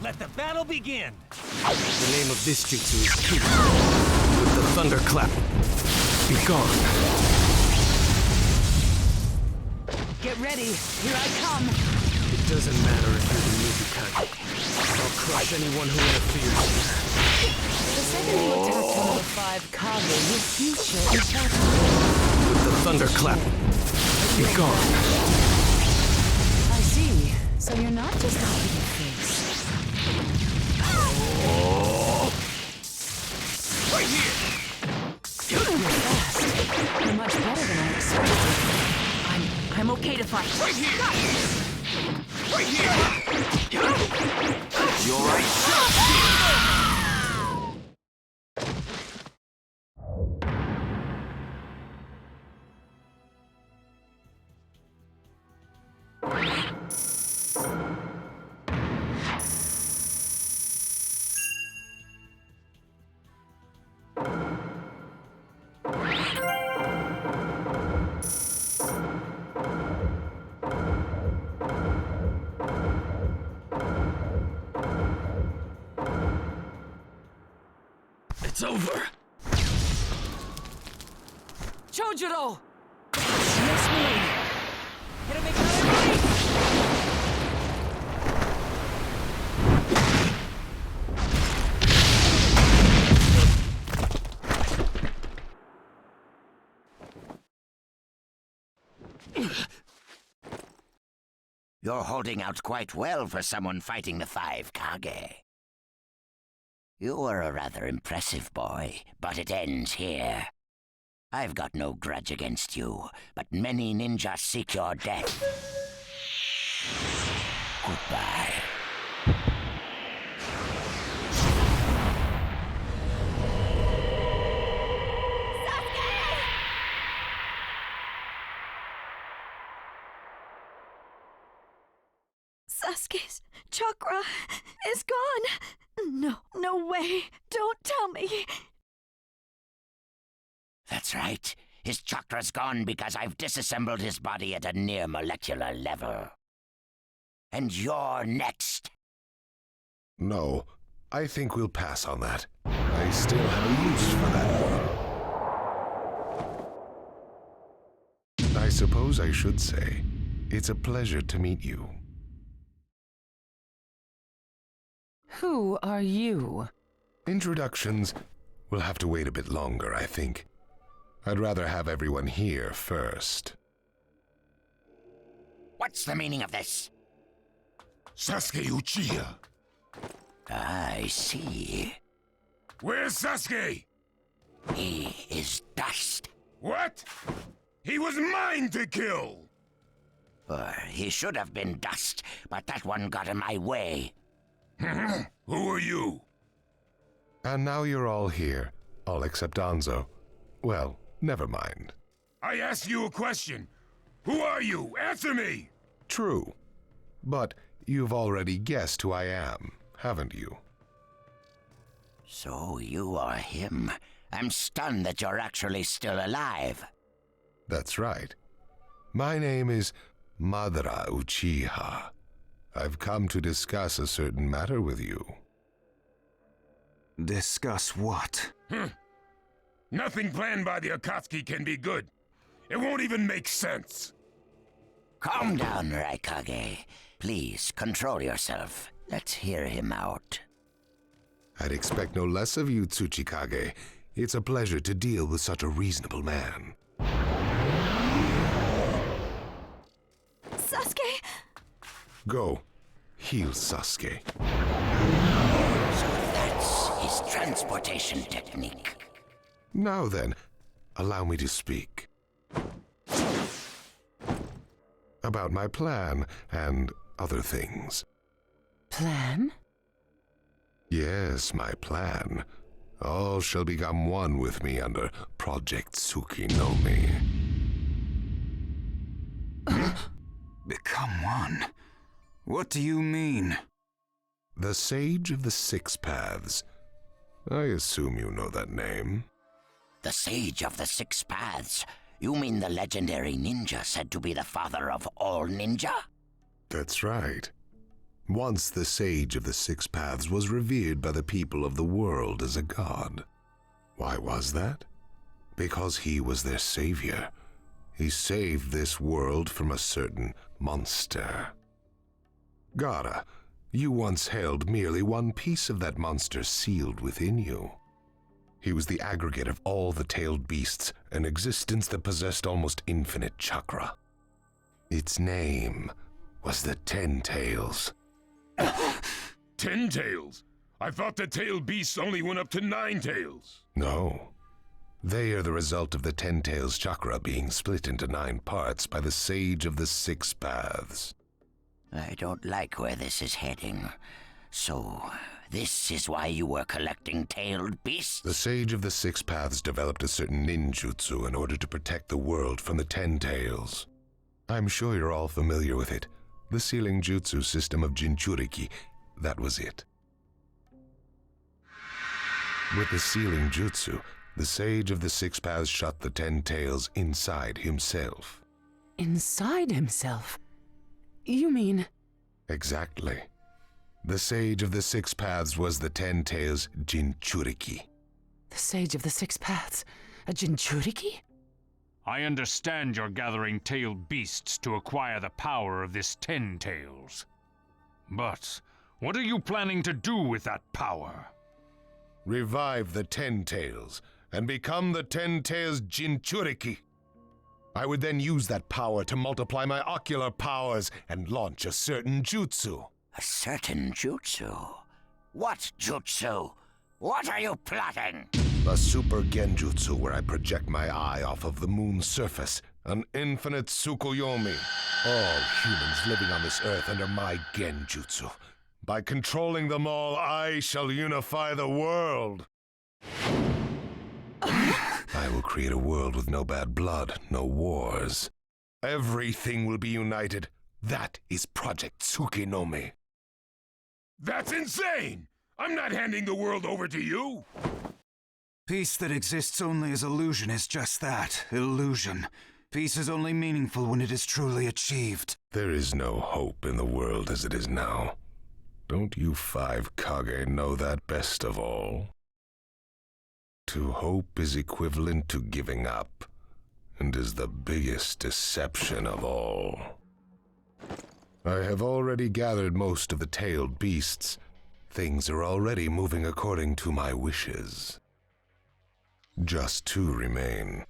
Speaker 9: Let the battle begin!
Speaker 12: The name of this jutsu is Kage. With the thunderclap, be gone.
Speaker 17: Get ready. Here I come.
Speaker 12: It doesn't matter if you're the Mizukage. I'll crush anyone who interferes.
Speaker 17: The second you attack one of the 5 Kage, your future is happening.
Speaker 12: With the thunderclap, be gone.
Speaker 17: I see. So you're not just a pretty face.
Speaker 12: Right here!
Speaker 17: You're fast. You're much better than I expected. I'm okay to fight.
Speaker 12: Right here!
Speaker 3: Right here! You alright?
Speaker 10: It's over.
Speaker 2: Chojuro! Yes, me! Hit him again!
Speaker 19: You're holding out quite well for someone fighting the 5 Kage. You were a rather impressive boy, but it ends here. I've got no grudge against you, but many ninjas seek your death. Goodbye.
Speaker 4: Sasuke's chakra is gone. No, no way. Don't tell me.
Speaker 19: That's right. His chakra's gone because I've disassembled his body at a near molecular level. And you're next.
Speaker 11: No, I think we'll pass on that. I still have a use for that one. I suppose I should say, it's a pleasure to meet you.
Speaker 17: Who are you?
Speaker 11: Introductions will have to wait a bit longer, I think. I'd rather have everyone here first.
Speaker 19: What's the meaning of this?
Speaker 7: Sasuke Uchiha.
Speaker 19: I see.
Speaker 7: Where's Sasuke?
Speaker 19: He is dust.
Speaker 7: What? He was mine to kill!
Speaker 19: He should have been dust, but that one got in my way.
Speaker 7: Who are you?
Speaker 11: And now you're all here, all except Danzo. Well, never mind.
Speaker 7: I asked you a question. Who are you? Answer me!
Speaker 11: True. But you've already guessed who I am, haven't you?
Speaker 19: So you are him. I'm stunned that you're actually still alive.
Speaker 11: That's right. My name is Madara Uchiha. I've come to discuss a certain matter with you.
Speaker 16: Discuss what?
Speaker 7: Nothing planned by the Akatsuki can be good. It won't even make sense.
Speaker 19: Calm down, Raikage. Please, control yourself. Let's hear him out.
Speaker 11: I'd expect no less of you, Tsuchikage. It's a pleasure to deal with such a reasonable man.
Speaker 4: Sasuke!
Speaker 11: Go. Heal Sasuke.
Speaker 19: So that's his transportation technique.
Speaker 11: Now then, allow me to speak. About my plan and other things.
Speaker 17: Plan?
Speaker 11: Yes, my plan. All shall become one with me under Project Tsukinome.
Speaker 16: Become one? What do you mean?
Speaker 11: The Sage of the Six Paths. I assume you know that name.
Speaker 19: The Sage of the Six Paths? You mean the legendary ninja said to be the father of all ninja?
Speaker 11: That's right. Once the Sage of the Six Paths was revered by the people of the world as a god. Why was that? Because he was their savior. He saved this world from a certain monster. Gaara, you once held merely one piece of that monster sealed within you. He was the aggregate of all the tailed beasts, an existence that possessed almost infinite chakra. Its name was the 10 Tails.
Speaker 7: 10 tails? I thought the tailed beasts only went up to 9 tails.
Speaker 11: No. They are the result of the 10 Tails chakra being split into 9 parts by the Sage of the Six Paths.
Speaker 19: I don't like where this is heading. So, this is why you were collecting tailed beasts?
Speaker 11: The Sage of the Six Paths developed a certain ninjutsu in order to protect the world from the Ten Tails. I'm sure you're all familiar with it. The sealing jutsu system of Jinchuriki, that was it. With the sealing jutsu, the Sage of the Six Paths shut the Ten Tails inside himself.
Speaker 17: Inside himself? You mean...
Speaker 11: Exactly. The Sage of the Six Paths was the Ten Tails Jinchuriki.
Speaker 17: The Sage of the Six Paths? A Jinchuriki?
Speaker 15: I understand you're gathering tailed beasts to acquire the power of this Ten Tails. But what are you planning to do with that power?
Speaker 11: Revive the Ten Tails and become the Ten Tails Jinchuriki. I would then use that power to multiply my ocular powers and launch a certain jutsu.
Speaker 19: A certain jutsu? What jutsu? What are you plotting?
Speaker 11: A super genjutsu where I project my eye off of the moon's surface. An infinite Tsukuyomi. All humans living on this earth under my genjutsu. By controlling them all, I shall unify the world. I will create a world with no bad blood, no wars. Everything will be united. That is Project Tsukinomi.
Speaker 7: That's insane! I'm not handing the world over to you!
Speaker 16: Peace that exists only as illusion is just that, illusion. Peace is only meaningful when it is truly achieved.
Speaker 11: There is no hope in the world as it is now. Don't you 5 Kage know that best of all? To hope is equivalent to giving up, and is the biggest deception of all. I have already gathered most of the tailed beasts. Things are already moving according to my wishes. Just 2 remain.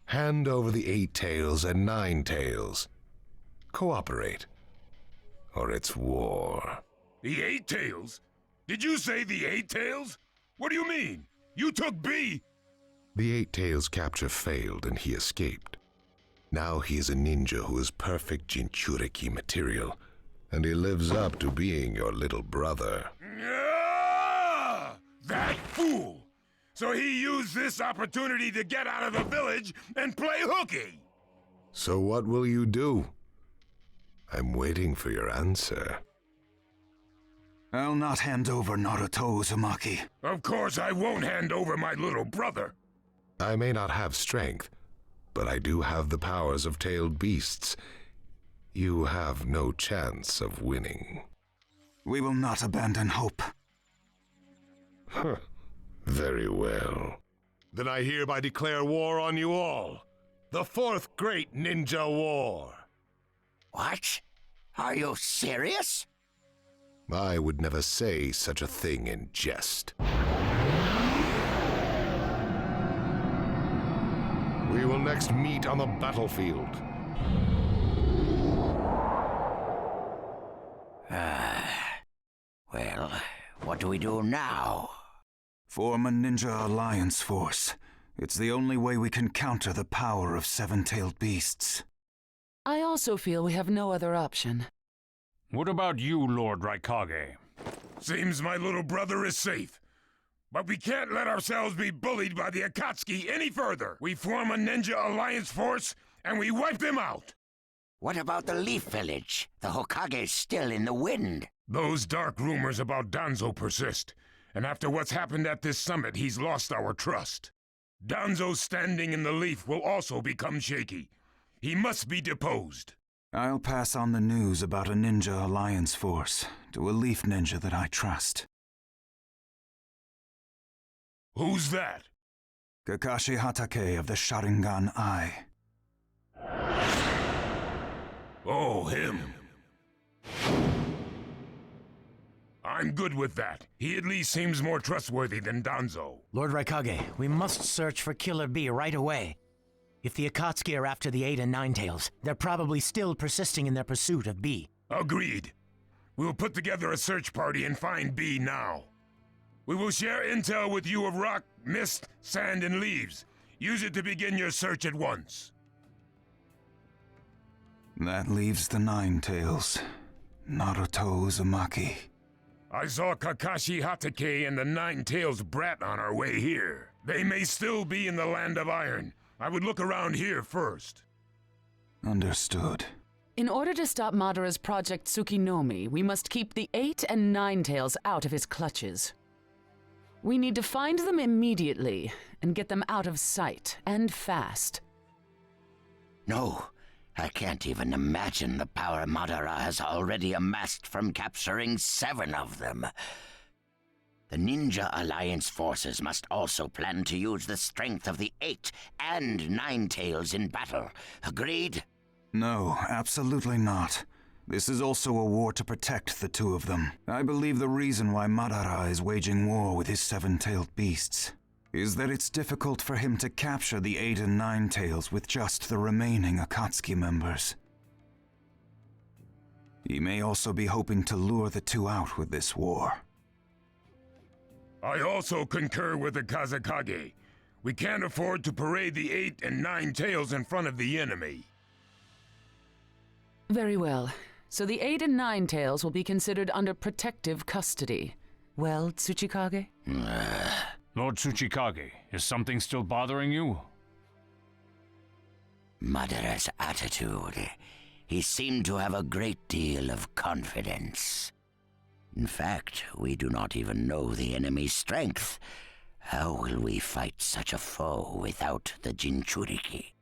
Speaker 11: Hand over the 8 tails and 9 tails. Cooperate, or it's war.
Speaker 7: The 8 tails? Did you say the 8 tails? What do you mean? You took B!
Speaker 11: The 8 tails capture failed and he escaped. Now he is a ninja who is perfect Jinchuriki material, and he lives up to being your little brother.
Speaker 7: Ah! That fool! So he used this opportunity to get out of the village and play hooky!
Speaker 11: So what will you do? I'm waiting for your answer.
Speaker 16: I'll not hand over Naruto Uzumaki.
Speaker 7: Of course I won't hand over my little brother.
Speaker 11: I may not have strength, but I do have the powers of tailed beasts. You have no chance of winning.
Speaker 16: We will not abandon hope.
Speaker 11: Huh. Very well. Then I hereby declare war on you all. The 4th Great Ninja War.
Speaker 19: What? Are you serious?
Speaker 11: I would never say such a thing in jest. We will next meet on the battlefield.
Speaker 19: Well, what do we do now?
Speaker 16: Form a ninja alliance force. It's the only way we can counter the power of 7-tailed beasts.
Speaker 17: I also feel we have no other option.
Speaker 15: What about you, Lord Raikage?
Speaker 7: Seems my little brother is safe. But we can't let ourselves be bullied by the Akatsuki any further. We form a ninja alliance force, and we wipe them out.
Speaker 19: What about the Leaf Village? The Hokage's still in the wind.
Speaker 7: Those dark rumors about Danzo persist. And after what's happened at this summit, he's lost our trust. Danzo's standing in the Leaf will also become shaky. He must be deposed.
Speaker 16: I'll pass on the news about a ninja alliance force to a Leaf ninja that I trust.
Speaker 7: Who's that?
Speaker 16: Kakashi Hatake of the Sharingan Eye.
Speaker 7: Oh, him. I'm good with that. He at least seems more trustworthy than Danzo.
Speaker 13: Lord Raikage, we must search for Killer B right away. If the Akatsuki are after the 8 and 9 tails, they're probably still persisting in their pursuit of B.
Speaker 7: Agreed. We'll put together a search party and find B now. We will share intel with you of rock, mist, sand, and leaves. Use it to begin your search at once.
Speaker 16: That leaves the 9 tails. Naruto Uzumaki.
Speaker 7: I saw Kakashi Hatake and the Nine-Tails brat on our way here. They may still be in the Land of Iron. I would look around here first.
Speaker 16: Understood.
Speaker 17: In order to stop Madara's Project Tsukinomi, we must keep the 8 and Nine-Tails out of his clutches. We need to find them immediately and get them out of sight, and fast.
Speaker 19: No, I can't even imagine the power Madara has already amassed from capturing 7 of them. The Ninja Alliance forces must also plan to use the strength of the 8 and Nine-Tails in battle. Agreed?
Speaker 16: No, absolutely not. This is also a war to protect the 2 of them. I believe the reason why Madara is waging war with his 7-tailed beasts is that it's difficult for him to capture the 8 and Nine-Tails with just the remaining Akatsuki members. He may also be hoping to lure the 2 out with this war.
Speaker 7: I also concur with the Kazekage. We can't afford to parade the 8 and Nine-Tails in front of the enemy.
Speaker 17: Very well. So the 8 and Nine-Tails will be considered under protective custody. Well, Tsuchikage?
Speaker 15: Lord Tsuchikage, is something still bothering you?
Speaker 19: Madara's attitude. He seemed to have a great deal of confidence. In fact, we do not even know the enemy's strength. How will we fight such a foe without the Jinchuriki?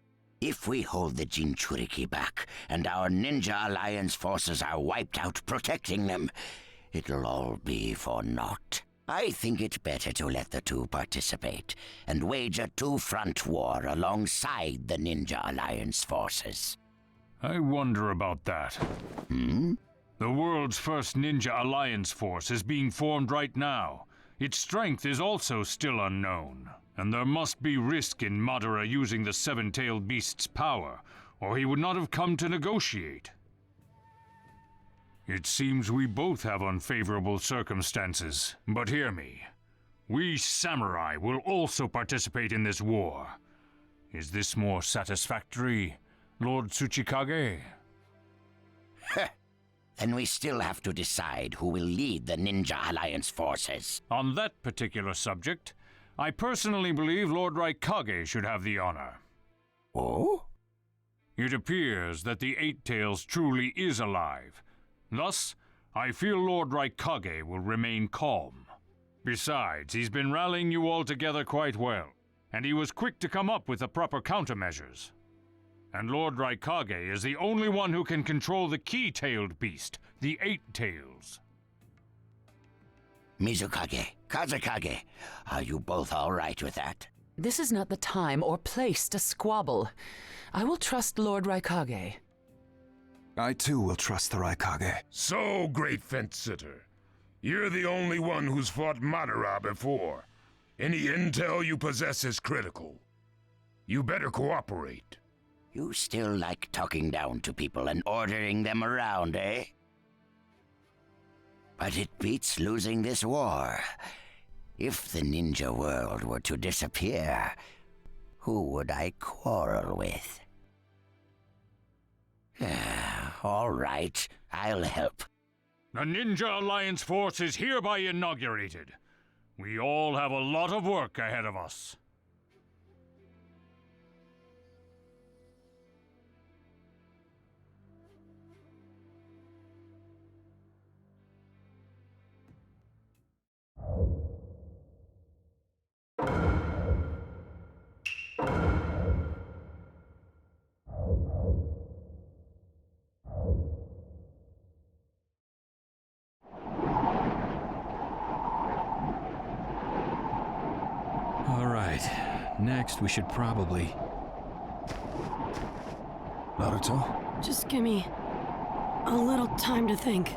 Speaker 19: If we hold the Jinchuriki back, and our Ninja Alliance forces are wiped out protecting them, it'll all be for naught. I think it better to let the 2 participate, and wage a 2-front war alongside the Ninja Alliance forces.
Speaker 15: I wonder about that.
Speaker 19: Hmm?
Speaker 15: The world's first Ninja Alliance force is being formed right now. Its strength is also still unknown. And there must be risk in Madara using the 7-tailed beast's power, or he would not have come to negotiate. It seems we both have unfavorable circumstances, but hear me. We samurai will also participate in this war. Is this more satisfactory, Lord Tsuchikage?
Speaker 19: Then we still have to decide who will lead the Ninja Alliance forces.
Speaker 15: On that particular subject, I personally believe Lord Raikage should have the honor.
Speaker 19: Oh?
Speaker 15: It appears that the 8-Tails truly is alive. Thus, I feel Lord Raikage will remain calm. Besides, he's been rallying you all together quite well, and he was quick to come up with the proper countermeasures. And Lord Raikage is the only one who can control the key-tailed beast, the 8-Tails.
Speaker 19: Mizukage, Kazekage, are you both all right with that?
Speaker 17: This is not the time or place to squabble. I will trust Lord Raikage.
Speaker 16: I too will trust the Raikage.
Speaker 7: So, great fence-sitter. You're the only one who's fought Madara before. Any intel you possess is critical. You better cooperate.
Speaker 19: You still like talking down to people and ordering them around, eh? But it beats losing this war. If the ninja world were to disappear, who would I quarrel with? All right, I'll help.
Speaker 15: The Ninja Alliance force is hereby inaugurated. We all have a lot of work ahead of us.
Speaker 1: Next, we should probably...
Speaker 8: Naruto?
Speaker 2: Just give me a little time to think.